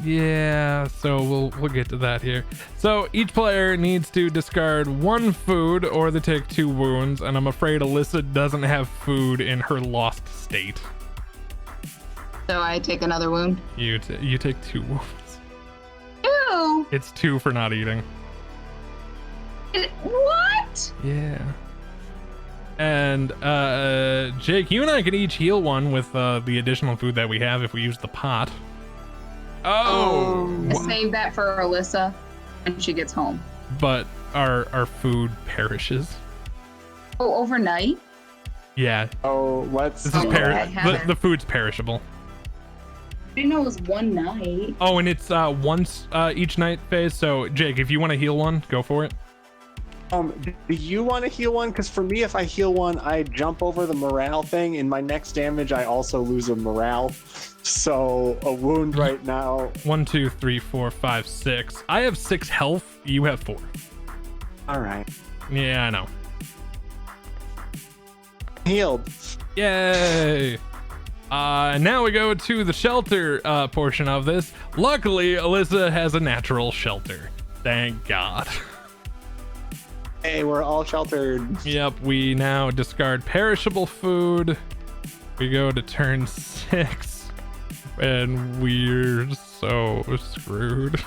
Yeah, so we'll get to that here. So each player needs to discard 1 food or they take 2 wounds, and I'm afraid Alyssa doesn't have food in her lost state. So I take another wound. You take 2 wounds. 2? It's 2 for not eating. What? Yeah. And Jake, you and I can each heal one with the additional food that we have if we use the pot. Save that for Alyssa when she gets home. But our food perishes. Oh, overnight? Yeah. Oh, let's. This is the food's perishable. I didn't know it was one night. Oh, and it's once each night phase. So Jake, if you want to heal one, go for it. Do you want to heal one? Because for me, if I heal one, I jump over the morale thing. In my next damage, I also lose a morale. So a wound right now. 1, 2, 3, 4, 5, 6. I have 6 health. You have 4. All right. Yeah, I know. Healed. Yay! Now we go to the shelter portion of this. Luckily, Alyssa has a natural shelter. Thank God. Hey, we're all sheltered. Yep, we now discard perishable food. We go to turn 6, and we're so screwed.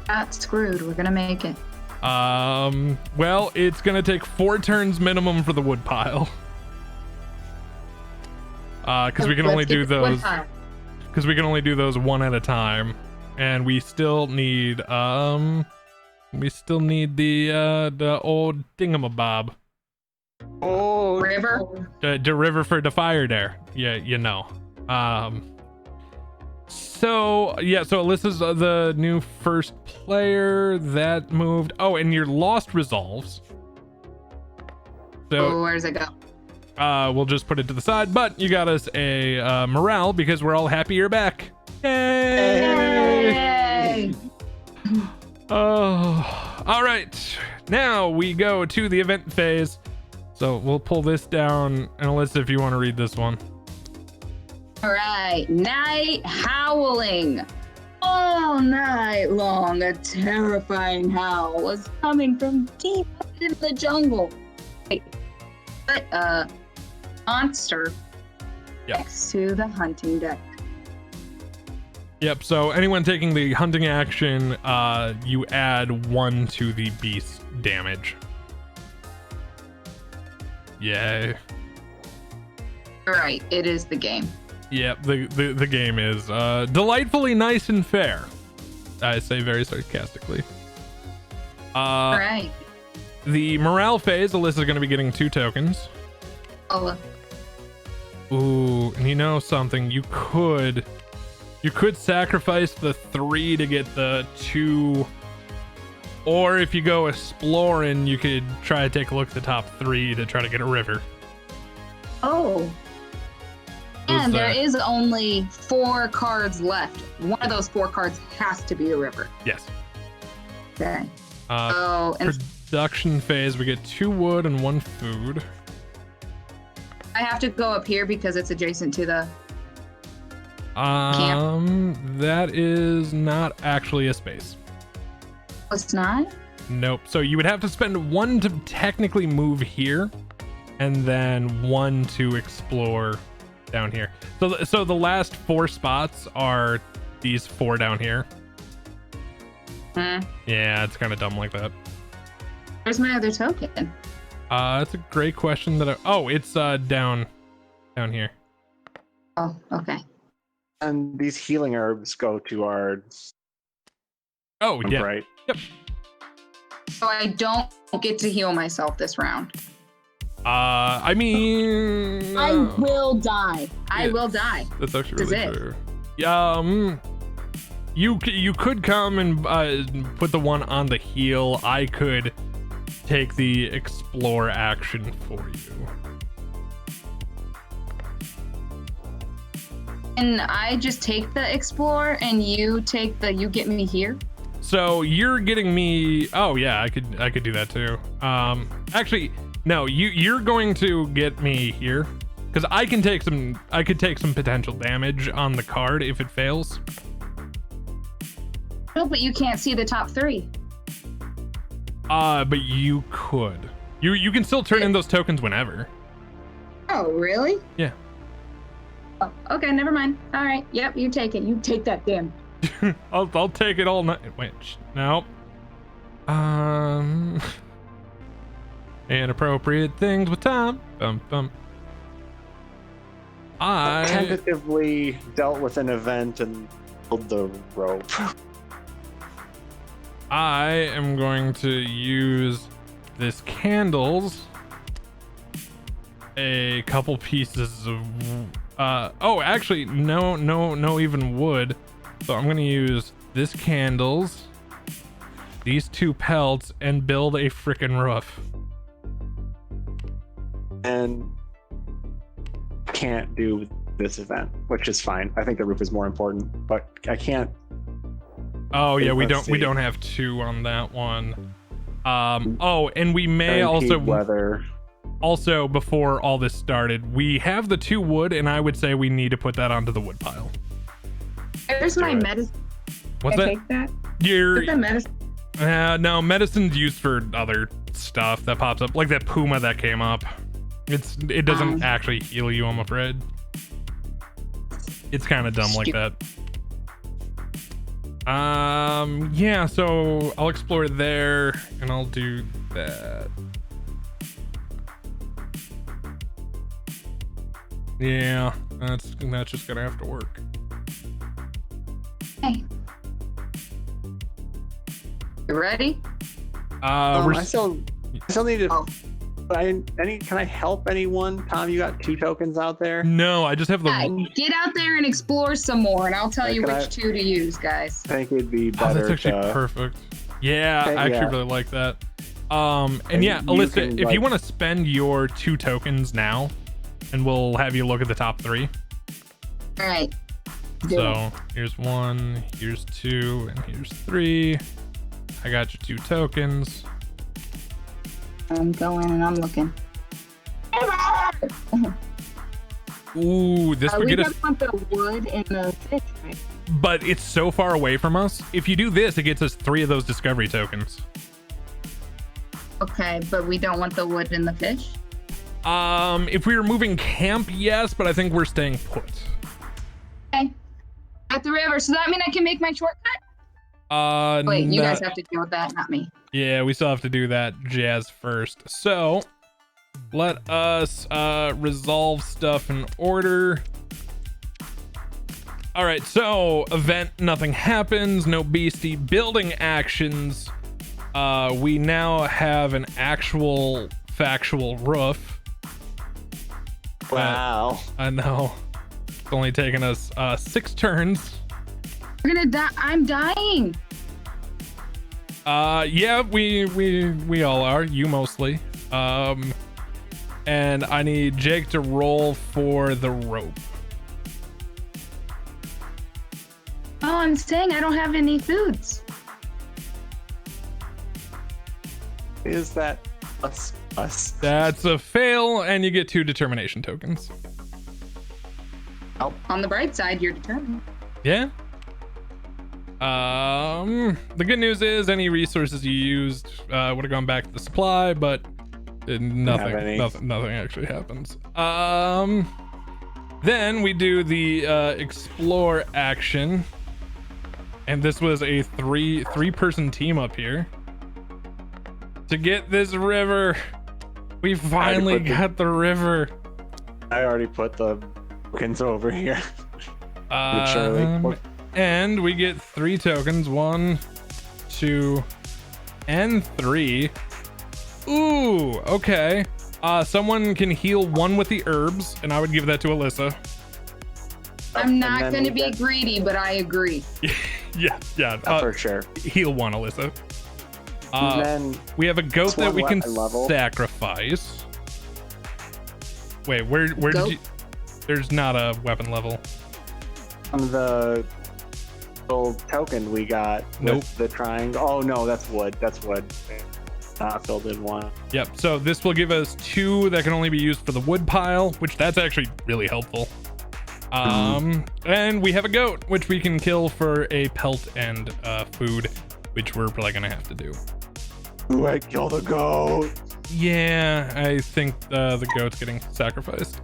Not screwed. We're gonna make it. Well, it's gonna take 4 turns minimum for the wood pile. Because we can only do those. Because we can only do those one at a time, and we still need the old thingamabob. Oh, River. The river for the fire there. Yeah, you know. So Alyssa's the new first player that moved. Oh, and your lost resolves. So Where does it go? we'll just put it to the side, but you got us a morale because we're all happy you're back. Yay! Yay! Oh, all right. Now we go to the event phase. So we'll pull this down, and Alyssa, if you want to read this one. All right. Night howling. All night long, a terrifying howl was coming from deep in the jungle. But a monster next to the hunting deck. Yep, so anyone taking the hunting action, you add 1 to the beast damage. Yay. All right, it is the game. Yep, the game is delightfully nice and fair. I say very sarcastically. All right. The morale phase, Alyssa's going to be getting 2 tokens. Oh, Ooh, and you know something? You could sacrifice the 3 to get the 2, or if you go exploring, you could try to take a look at the top 3 to try to get a river. oh. And there is only 4 cards left. One of those 4 cards has to be a river. Yes. Okay. And production phase, we get 2 wood and 1 food. I have to go up here because it's adjacent to the camp. That is not actually a space. Oh, it's not? Nope. So you would have to spend 1 to technically move here, and then 1 to explore down here. So the last 4 spots are these 4 down here. Yeah, it's kind of dumb like that. Where's my other token? That's a great question it's down here. Oh, okay. And these healing herbs go to our. Oh, yeah. Right. Yep. So I don't get to heal myself this round. I mean, I will die. I will die. That's actually This really is true. Yeah. You could come and put the 1 on the heal. I could take the explore action for you. And I just take the explore, and you take the you get me here. So you're getting me. Oh yeah, I could do that too. Actually, no. You're going to get me here because I could take some potential damage on the card if it fails. No, but you can't see the top 3. But you could. You can still turn in those tokens whenever. Oh, really? Yeah. Oh, okay, never mind. All right. Yep, you take it. You take that damn I'll take it all night. Wait, no. Inappropriate things with time. I tentatively dealt with an event and pulled the rope. I am going to use this candles, a couple pieces of oh, actually no even wood. So I'm gonna use this candles, these 2 pelts, and build a frickin' roof. And can't do this event, which is fine. I think the roof is more important, but I can't. Oh yeah, we Let's don't see. have 2 on that one. Oh, and we may Guaranteed weather. also before all this started, we have the 2 wood, and I would say we need to put that onto the wood pile. There's my medicine. What's Can I that? take that? Your Put the medicine. no, medicine's used for other stuff that pops up, like that puma that came up. It doesn't actually heal you, I'm afraid. It's kind of dumb like that. Yeah, so I'll explore there, and I'll do that. Yeah, that's just gonna have to work. Hey. You ready? We're I still need to. Oh. Can I help anyone? Tom, you got 2 tokens out there. no, I just have the. Yeah, get out there and explore some more, and I'll tell you Can which I- 2 to use, guys. I think it'd be Oh, better. that's actually to, perfect. Yeah, Okay, I actually yeah. really like that. And And yeah, you Alyssa, can, if you like- want to spend your 2 tokens now, and we'll have you look at the top 3. All right. Do it. So here's 1, here's 2, and here's 3. I got your 2 tokens. I'm going and I'm looking. Ooh, this would We get us, just want the wood and the fish, right? but it's so far away from us. If you do this, it gets us 3 of those discovery tokens. Okay, but we don't want the wood and the fish. If we were moving camp, yes, but I think we're staying put. Okay. At the river, so that mean I can make my shortcut? Wait, you guys have to deal with that, not me. Yeah, we still have to do that jazz first. So let us resolve stuff in order. All right, so event, nothing happens, no beastie building actions. We now have an actual factual roof. Wow. I know. It's only taken us 6 turns. We're gonna die. I'm dying. Yeah, we all are. You mostly. And I need Jake to roll for the rope. Oh, I'm saying I don't have any foods. Is that us? That's a fail, and you get 2 determination tokens. On the bright side, you're determined. Yeah. The good news is any resources you used would have gone back to the supply, but nothing actually happens. Then we do the explore action, and this was a three-person team up here to get this river. We finally got the river. I already put the tokens over here. Make sure they- And we get 3 tokens. 1, 2, and 3. Ooh, okay. Someone can heal 1 with the herbs, and I would give that to Alyssa. I'm not then going to we be get- greedy, but I agree. Yeah. For sure. Heal 1, Alyssa. And then We have a goat It's that one we can weapon level. sacrifice. Wait, where did Goat? you? There's not a weapon level. on the little token we got Nope. with the triangle. Oh no, that's wood. That's wood. Not filled in 1. Yep. So this will give us 2 that can only be used for the wood pile, which that's actually really helpful. And we have a goat, which we can kill for a pelt and food, which we're probably gonna have to do. Ooh, I killed a goat. Yeah, I think the goat's getting sacrificed.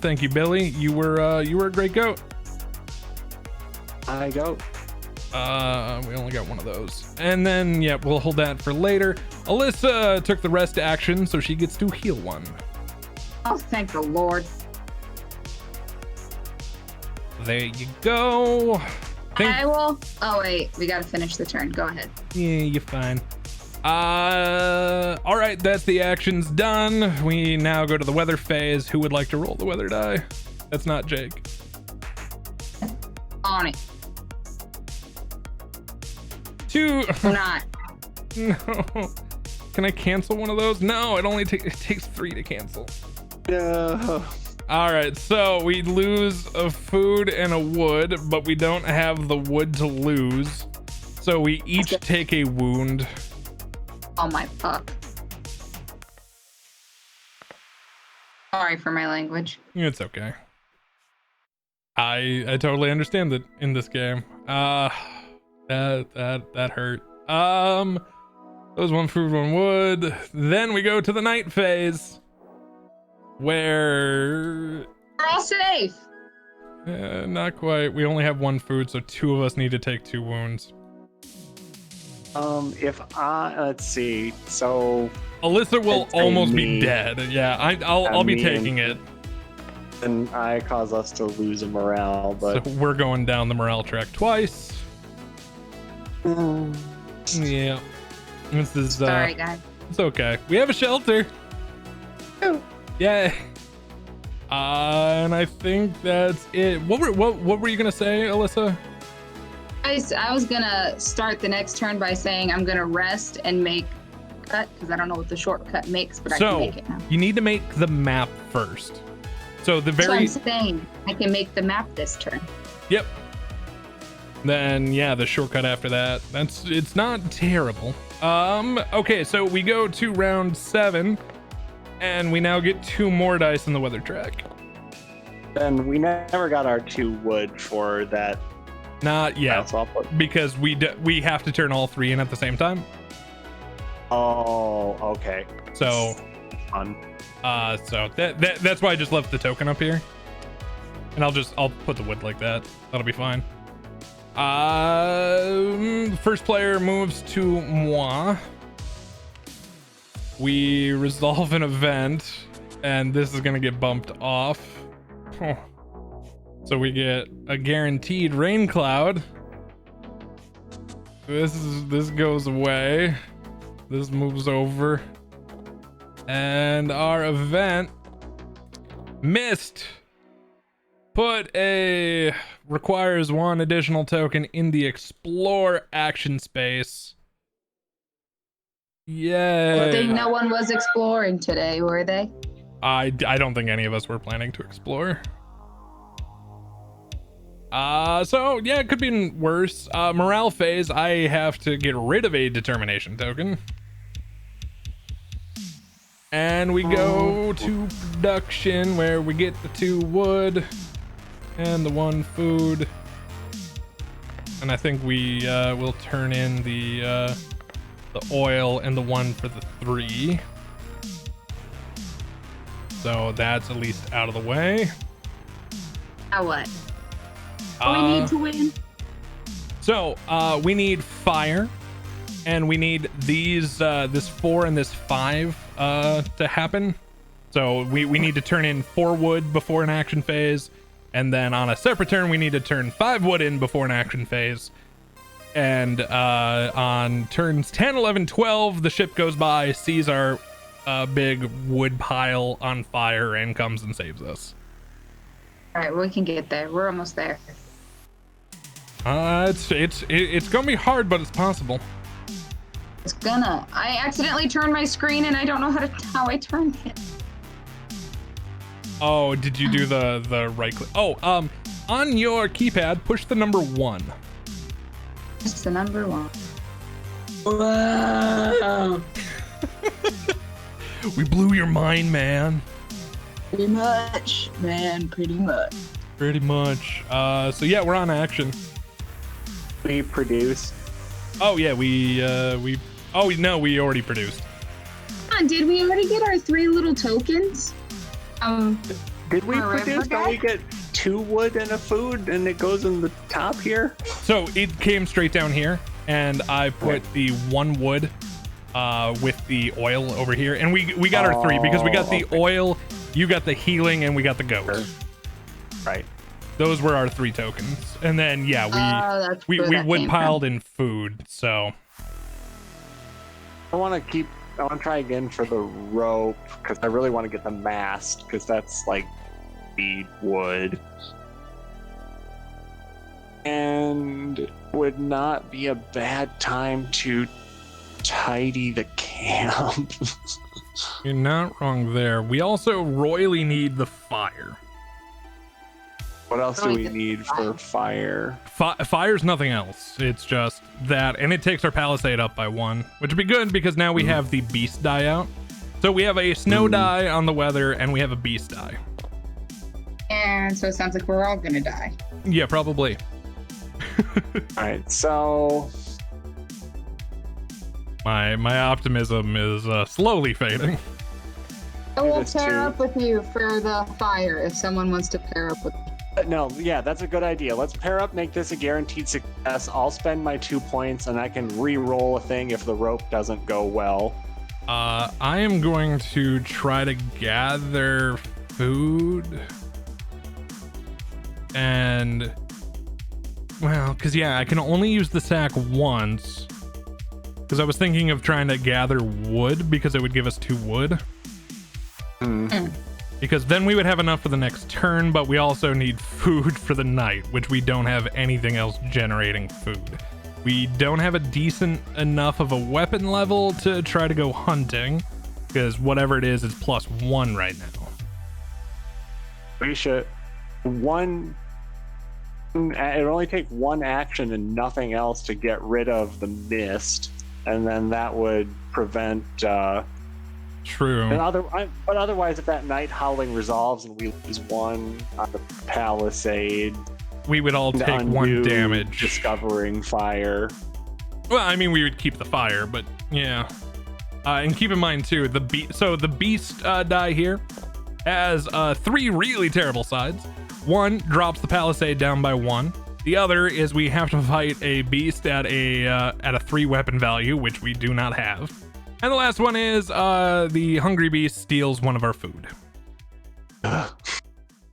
Thank you, Billy. You were a great goat. I go. We only got one of those. And then, yeah, we'll hold that for later. Alyssa took the rest action, so she gets to heal one. Oh, thank the Lord. There you go. I will. Oh, wait. We got to finish the turn. Go ahead. Yeah, you're fine. All right, that's the actions done. We now go to the weather phase. Who would like to roll the weather die? That's not Jake. On it. 2. Or not. No. Can I cancel one of those? No, it takes 3 to cancel. No. All right, so we lose a food and a wood, but we don't have the wood to lose. So we each take a wound. Oh my fuck. Sorry for my language. It's okay. I totally understand that in this game. That hurt. That was 1 food, 1 wood. Then we go to the night phase, where We're all safe. not quite. We only have 1 food, so 2 of us need to take 2 wounds. Let's see. So Alyssa will It's almost me. be dead. Yeah, I'll be me taking it. and I cause us to lose a morale, but So we're going down the morale track twice. Yeah. This is Sorry, guys. it's okay. We have a shelter. Yeah. And I think that's it. What were you gonna say, Alyssa? I was gonna start the next turn by saying I'm gonna rest and make cut because I don't know what the shortcut makes, but I can make it now. You need to make the map first. So the So very I'm saying I can make the map this turn. Yep. Then yeah, the shortcut after that. It's not terrible. Okay, so we go to round 7, and we now get 2 more dice in the weather track. then we never got our 2 wood for that. Not yet, So I'll put- because we have to turn all 3 in at the same time. Oh, okay. So Fun. so that's why I just left the token up here, and I'll put the wood like that. That'll be fine. First player moves to moi. We resolve an event, and this is gonna get bumped off. Huh. So we get a guaranteed rain cloud. This goes away. This moves over. And our event missed. Requires 1 additional token in the explore action space. I think Yay. no one was exploring today, were they? I don't think any of us were planning to explore. So yeah, it could be worse. Morale phase, I have to get rid of a determination token. And we go to production, where we get the 2 wood and the 1 food. And I think we will turn in the oil and the 1 for the 3. So that's at least out of the way. Now what? We need to win. So we need fire, and we need these this 4 and this 5 to happen. So we need to turn in 4 wood before an action phase, and then on a separate turn we need to turn 5 wood in before an action phase. And on turns 10, 11, 12, the ship goes by, sees our big wood pile on fire, and comes and saves us. All right, we can get there. We're almost there. It's gonna be hard, but it's possible. It's gonna. I accidentally turned my screen and I don't know how I turned it. Oh, did you do the right click? Oh, on your keypad, push the number 1. It's the number 1. Wow. We blew your mind, man. Pretty much, man. Pretty much. Pretty much. So yeah, we're on action. We produced. Oh yeah, we oh no, we already produced. Did we already get our 3 little tokens? Did we Forever produce? Don't we get 2 wood and a food, and it goes in the top here? So it came straight down here, and I put the 1 wood with the oil over here, and we got our 3 because we got the oil, you got the healing, and we got the goat. Sure. Right. Those were our 3 tokens, and then yeah, we wood piled in food. So I want to try again for the rope because I really want to get the mast because that's like speed wood. And would not be a bad time to tidy the camp. you're not wrong there. We also royally need the fire. What else do we need for fire? Fire's nothing else. It's just that, and it takes our palisade up by 1, which would be good because now we have the beast die out. So we have a snow die on the weather, and we have a beast die. And so it sounds like we're all gonna die. Yeah, probably. All right, so my optimism is slowly fading. I will this pair too. up with you for the fire if someone wants to pair up with me. no, yeah, that's a good idea. Let's pair up, make this a guaranteed success. I'll spend my 2 points, and I can re-roll a thing if the rope doesn't go well. I am going to try to gather food. And, well, because, yeah, I can only use the sack once. Because I was thinking of trying to gather wood because it would give us 2 wood. Because then we would have enough for the next turn, but we also need food for the night, which we don't have anything else generating food. We don't have a decent enough of a weapon level to try to go hunting, because whatever it is +1 right now. We should it only take 1 action and nothing else to get rid of the mist, and then that would prevent True. but otherwise, if that night howling resolves and we lose 1 on the palisade, We would all take 1 damage. Discovering fire. Well, I mean, we would keep the fire, but yeah. And keep in mind too, the beast die here has 3 really terrible sides. 1 drops the palisade down by 1. The other is we have to fight a beast at a 3 weapon value, which we do not have. And the last one is the hungry beast steals 1 of our food.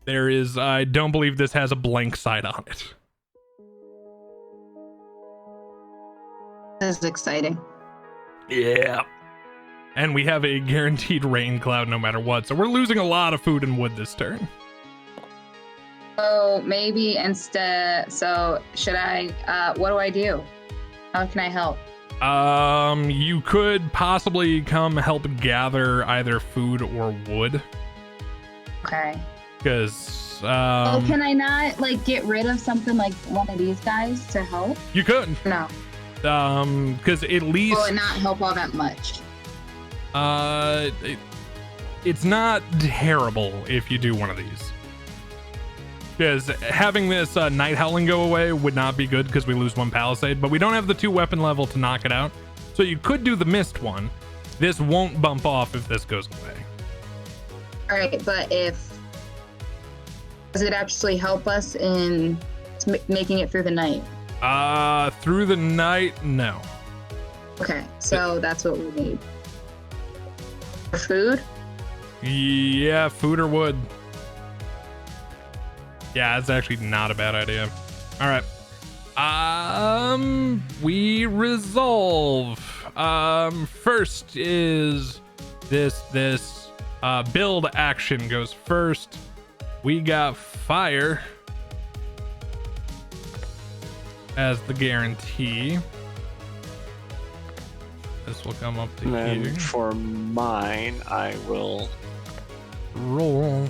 There is, I don't believe this has a blank side on it. This is exciting. Yeah. And we have a guaranteed rain cloud no matter what, so we're losing a lot of food and wood this turn. So maybe instead, so should I, what do I do? How can I help? You could possibly come help gather either food or wood. Okay. Because, can I not, like, get rid of something like one of these guys to help? you could. No. Because at least... Will it not help all that much? It's not terrible if you do one of these. Because having this night howling go away would not be good because we lose 1 palisade, but we don't have the 2 weapon level to knock it out. So you could do the mist one. This won't bump off if this goes away. All right, but does it actually help us in making it through the night? Through the night, no. Okay, so that's what we need. For food? Yeah, food or wood. Yeah, it's actually not a bad idea. All right. We resolve. First is this build action goes first. We got fire as the guarantee. This will come up to And then here. for mine, I will Roll.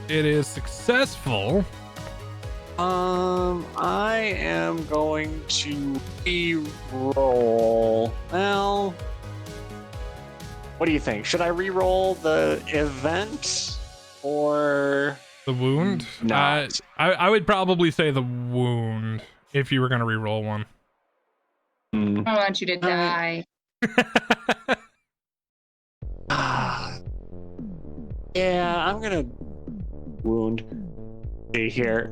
It is successful. I am going to re-roll. Well, what do you think? Should I re-roll the event or The wound? not? I would probably say the wound if you were going to re-roll one. Hmm. I want you to die. Yeah, I'm gonna wound. See here.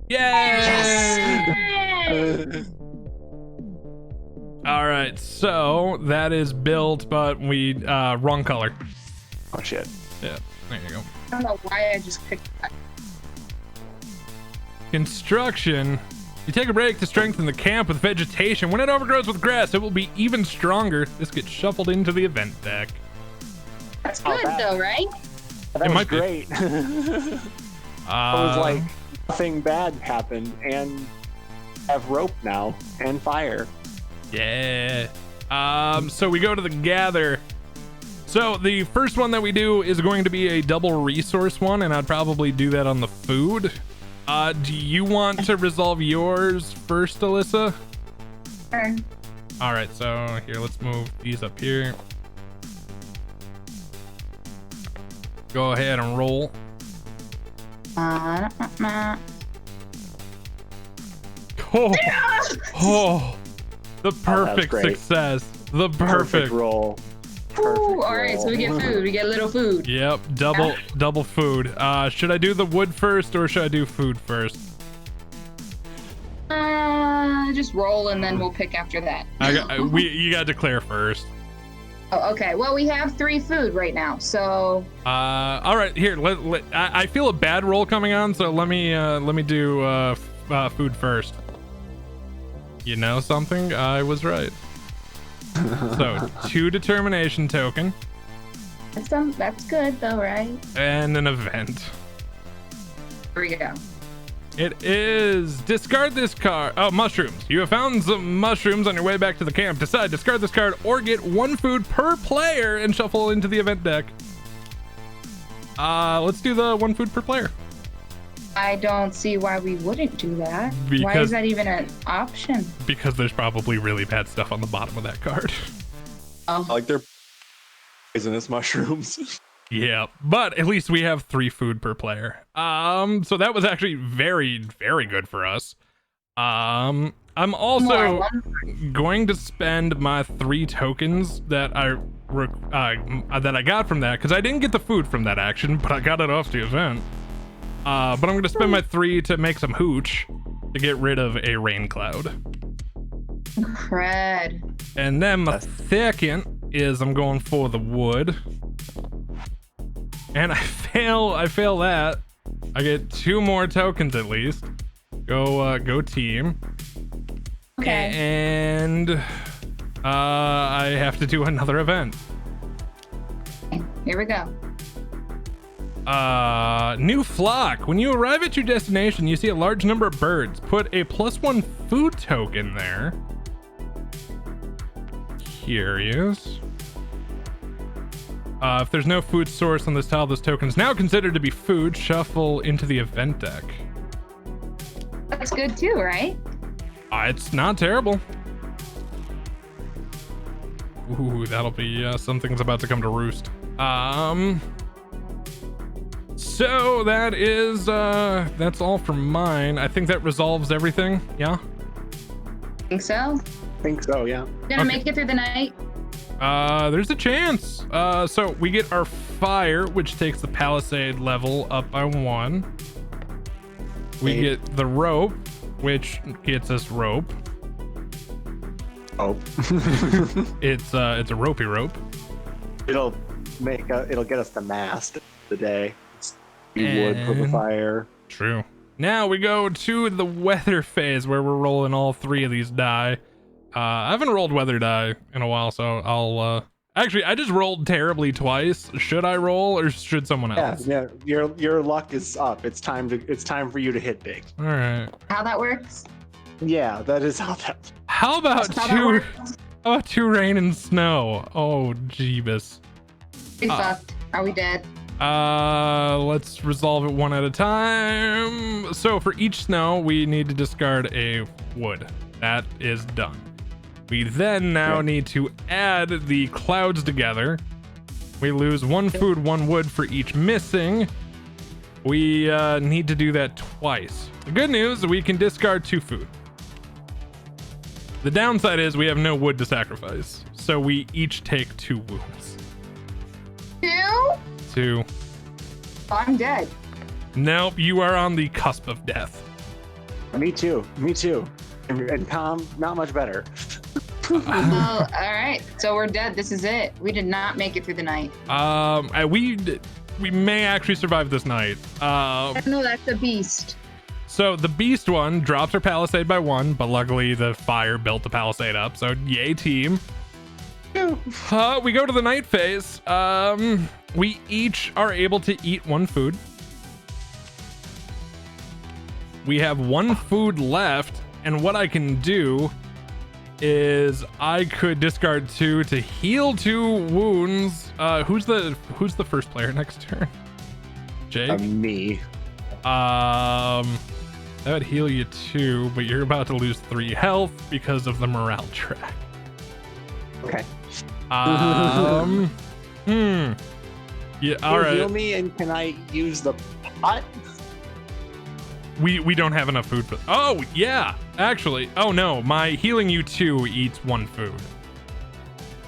Yes. All right, so that is built, but we wrong color. Oh shit. Yeah, there you go. I don't know why I just picked that. Construction. You take a break to strengthen the camp with vegetation. When it overgrows with grass, it will be even stronger. This gets shuffled into the event deck. That's good though, right? That was might be. great. It was like nothing bad happened, and have rope now and fire. Yeah. So we go to the gather. So the first one that we do is going to be a double resource one, and I'd probably do that on the food. Do you want to resolve yours first, Alyssa? Sure. All right, so here, let's move these up here. Go ahead and roll. Oh, the perfect success. The perfect roll. Ooh, all right, so we get food. We get a little food. Yep, double food. Should I do the wood first or should I do food first? Just roll and then we'll pick after that. You gotta declare first. Oh, okay. Well, we have 3 food right now, so. All right, here. I feel a bad roll coming on, so let me do food first. You know something? I was right. So 2 determination token. That's good though, right? And an event. Here we go. It is discard this card. Oh, mushrooms. You have found some mushrooms on your way back to the camp. Decide discard this card or get 1 food per player and shuffle into the event deck. Let's do the 1 food per player. I don't see why we wouldn't do that. Why is that even an option? Because there's probably really bad stuff on the bottom of that card. Oh. Like they're poisonous mushrooms. Yeah, but at least we have 3 food per player. So that was actually very, very good for us. I'm also going to spend my 3 tokens that I got from that, because I didn't get the food from that action, but I got it off the event. But I'm going to spend my 3 to make some hooch to get rid of a rain cloud. Cred. And then my second is I'm going for the wood. And I fail that. I get 2 more tokens at least. Go team. Okay. And I have to do another event. Here we go. New flock. When you arrive at your destination, you see a large number of birds. Put a +1 food token there. Curious. If there's no food source on this tile, this token is now considered to be food. Shuffle into the event deck. That's good too, right? It's not terrible. Ooh, that'll be something's about to come to roost. So that is that's all from mine. I think that resolves everything. Yeah. Think so. Think so, yeah. Gonna make it through the night. There's a chance. So we get our fire, which takes the palisade level up by 1. We get the rope, which gets us rope. Oh. It's a ropey rope. It'll get us the mast of the day. Wood for the fire. True. Now we go to the weather phase where we're rolling all 3 of these die. I haven't rolled weather die in a while, so I'll actually I just rolled terribly twice. Should I roll or should someone else? Yeah, your luck is up. It's time for you to hit big. All right. How that works? Yeah, that is how that. How about two rain and snow? Oh, Jeebus. We fucked. Are we dead? Let's resolve it one at a time. So for each snow, we need to discard a wood. That is done. We then now need to add the clouds together. We lose 1 food, 1 wood for each missing. We need to do that twice. The good news, we can discard 2 food. The downside is we have no wood to sacrifice, so we each take 2 wounds. 2? too. I'm dead. Nope, you are on the cusp of death. Me too. And Tom, not much better. Well, all right. So we're dead. This is it. We did not make it through the night. We may actually survive this night. No, that's a beast. So the beast one drops her palisade by 1, but luckily the fire built the palisade up. So yay, team. We go to the night phase. We each are able to eat 1 food. We have 1 food left, and what I can do is I could discard 2 to heal 2 wounds. Who's the first player next turn? Jake? Me. That would heal you 2, but you're about to lose 3 health because of the morale track. Okay. Yeah, all right. Heal me, and can I use the pot? We don't have enough food for. Oh yeah, actually. Oh no, my healing you 2 eats 1 food.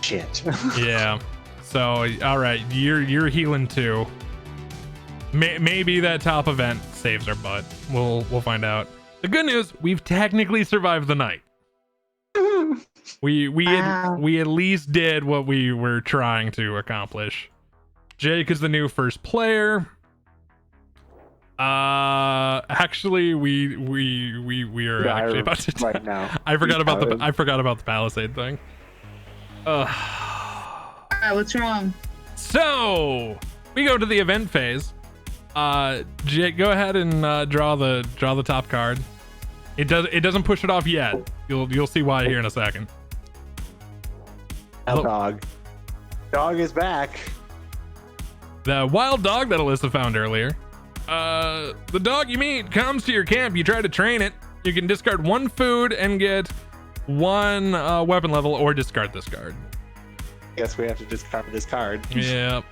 Shit. Yeah. So all right, you're healing 2. Maybe that top event saves our butt. We'll find out. The good news, we've technically survived the night. We at least did what we were trying to accomplish. Jake is the new first player. Actually, we are actually about to right now. I forgot about the palisade thing. What's wrong? So we go to the event phase. Jake, go ahead and draw the top card. It doesn't push it off yet. You'll see why here in a second. Dog is back. The wild dog that Alyssa found earlier. The dog you meet comes to your camp. You try to train it. You can discard 1 food and get 1 weapon level, or discard this card. Guess we have to discard this card. Yep.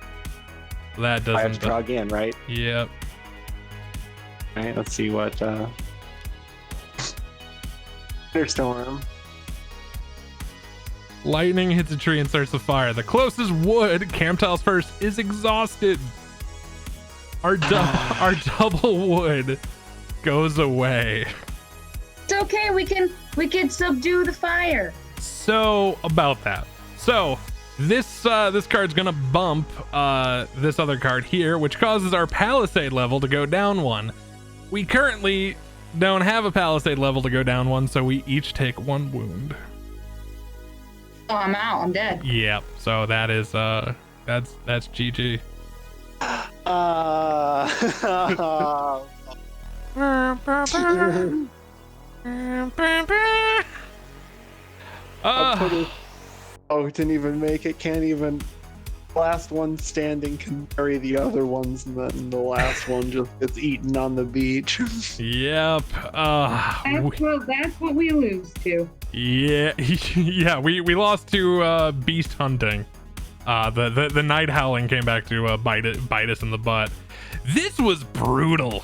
That doesn't. I have to draw again, right? Yep. All right. Let's see what. Thunderstorm. Lightning hits a tree and starts the fire. The closest wood, Camp Tiles first, is exhausted. Our double wood goes away. It's okay. We can subdue the fire. So about that. So this card's gonna bump this other card here, which causes our palisade level to go down 1. We currently don't have a palisade level to go down 1, so we each take 1 wound. Oh, I'm out. I'm dead. Yep. So that is that's GG. Oh, didn't even make it. Can't even. Last one standing can carry the other ones, and then the last one just gets eaten on the beach. Yep. That's what we lose to. Yeah. Yeah. We lost to beast hunting. The night howling came back to bite us in the butt. This was brutal.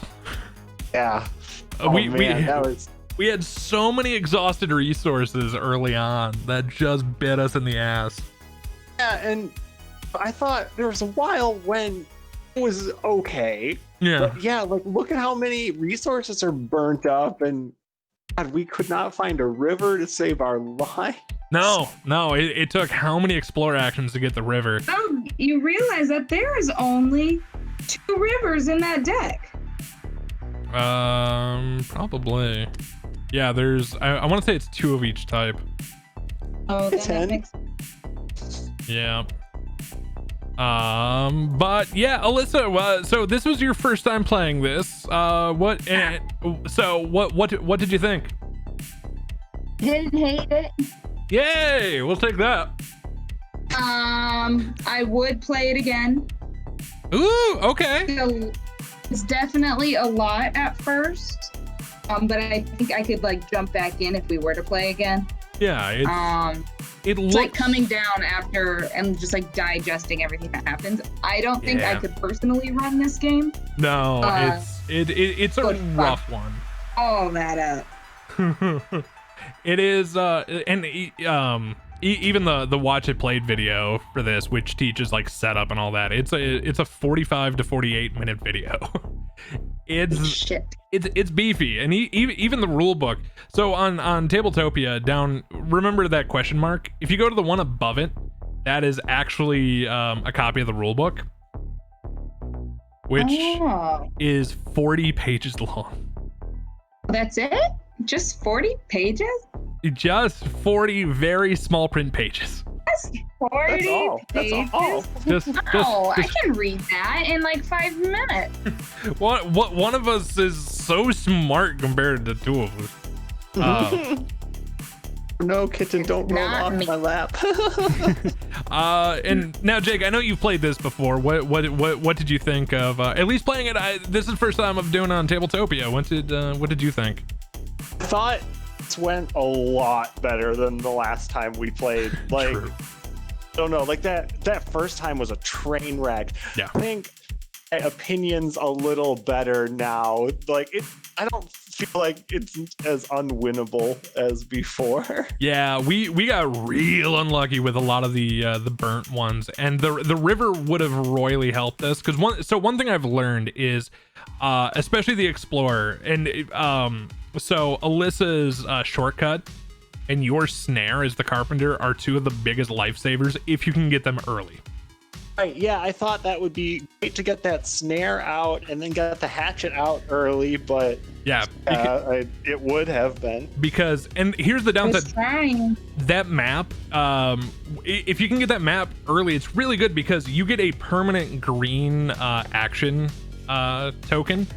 Yeah. We had so many exhausted resources early on that just bit us in the ass. Yeah, and I thought there was a while when it was okay. Yeah. But yeah, like look at how many resources are burnt up, and God, we could not find a river to save our life. No, it took how many explore actions to get the river? Oh, you realize that there is only 2 rivers in that deck. Probably. Yeah, there's. I want to say it's 2 of each type. Oh, that makes. Yeah. But yeah, Alyssa. So this was your first time playing this. What did you think? Didn't hate it. Yay! We'll take that. I would play it again. Ooh, okay. So it's definitely a lot at first. But I think I could like jump back in if we were to play again. Yeah. It looks like coming down after and just like digesting everything that happens. I don't think I could personally run this game. No, it's a rough one. All that up. It is, even the watch it played video for this, which teaches like setup and all that, it's a 45 to 48 minute video. It's beefy, and even the rule book. So on Tabletopia down, remember that question mark? If you go to the one above it, that is actually a copy of the rule book, which is 40 pages long. That's it? Just 40 pages? Just 40 very small print pages. That's 40 pages? Just, I can read that in like 5 minutes. One of us is so smart compared to two of us. No, kitten, don't roll off my lap. And now, Jake, I know you've played this before. What did you think of at least playing it? This is the first time I'm doing it on Tabletopia. What did you think? I thought it went a lot better than the last time we played. Like, True. I don't know, like that first time was a train wreck. Yeah. I think my opinion's a little better now. Like, I don't feel like it's as unwinnable as before. Yeah, we got real unlucky with a lot of the burnt ones, and the river would have royally helped us, because one thing I've learned is especially the explorer, and so Alyssa's shortcut and your snare as the carpenter are two of the biggest lifesavers if you can get them early. Right, yeah, I thought that would be great to get that snare out and then get the hatchet out early, but yeah, it would have been. Because, and here's the downside, that map, if you can get that map early, it's really good because you get a permanent green action token.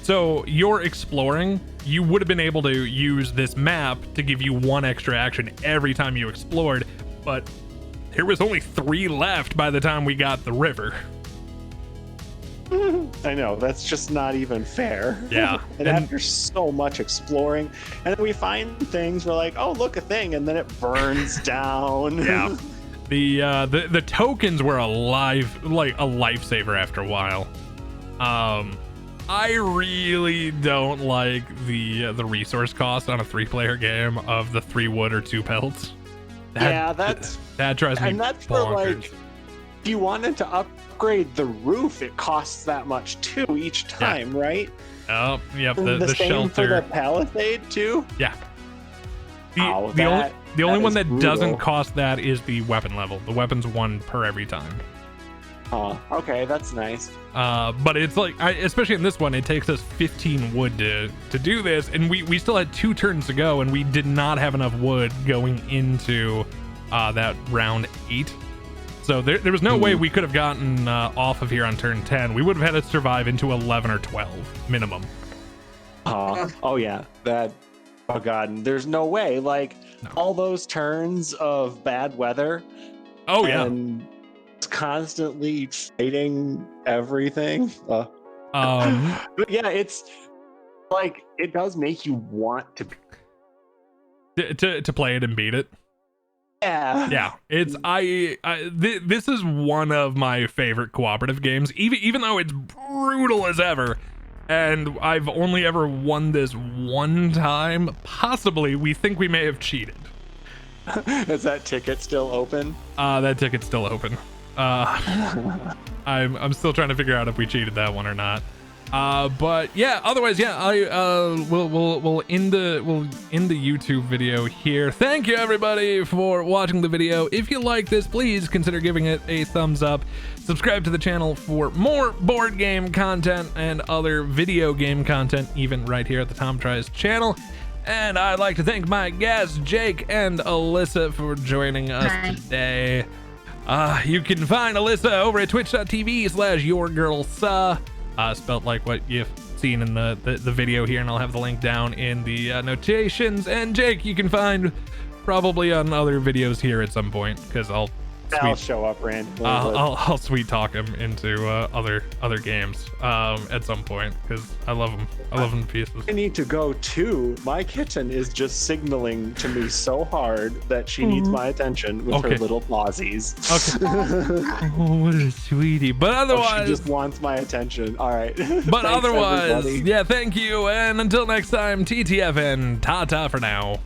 So you're exploring, you would have been able to use this map to give you one extra action every time you explored, but there was only 3 left by the time we got the river. I know, that's just not even fair. Yeah. and after so much exploring, and then we find things, we're like, oh, look, a thing, and then it burns down. Yeah. The tokens were a lifesaver after a while. I really don't like the resource cost on a 3-player game of the 3 wood or 2 pelts. That drives me and that's bonkers. for, like, if you wanted to upgrade the roof, it costs that much too each time, right? Oh, yep. And The same shelter for the palisade too. Yeah. The only one that brutal. doesn't cost that is the weapon level. The weapon's 1 per every time. Oh, okay, that's nice. But it's like, especially in this one, it takes us 15 wood to do this, and we still had 2 turns to go, and we did not have enough wood going into that round 8. So there was no way we could have gotten off of here on turn 10. We would have had to survive into 11 or 12 minimum. Oh yeah, oh god, and there's no way, like, all those turns of bad weather. Oh yeah. And constantly fighting everything. But yeah, it's like, it does make you want to play it and beat it. Yeah. It's this is one of my favorite cooperative games, even though it's brutal as ever, and I've only ever won this 1 time. Possibly we think we may have cheated. Is that ticket still open? That ticket's still open. I'm still trying to figure out if we cheated that one or not. But yeah, otherwise, yeah, we'll end the YouTube video here. Thank you everybody for watching the video. If you like this, please consider giving it a thumbs up. Subscribe to the channel for more board game content and other video game content, even right here at the Tom Tries channel. And I'd like to thank my guests, Jake and Alyssa, for joining us today. You can find Alyssa over at twitch.tv/YerGirlSa, spelled like what you've seen in the video here, and I'll have the link down in the notations. And Jake, you can find probably on other videos here at some point, because I'll show up randomly. I'll sweet talk him into other games at some point, because I love him. I love him to pieces. I need to go too. My kitten is just signaling to me so hard that she needs my attention with her little paws. Okay. Oh, what a sweetie. But otherwise, she just wants my attention. All right. But Thanks, otherwise, everybody. yeah, thank you. And until next time, TTF and ta-ta for now.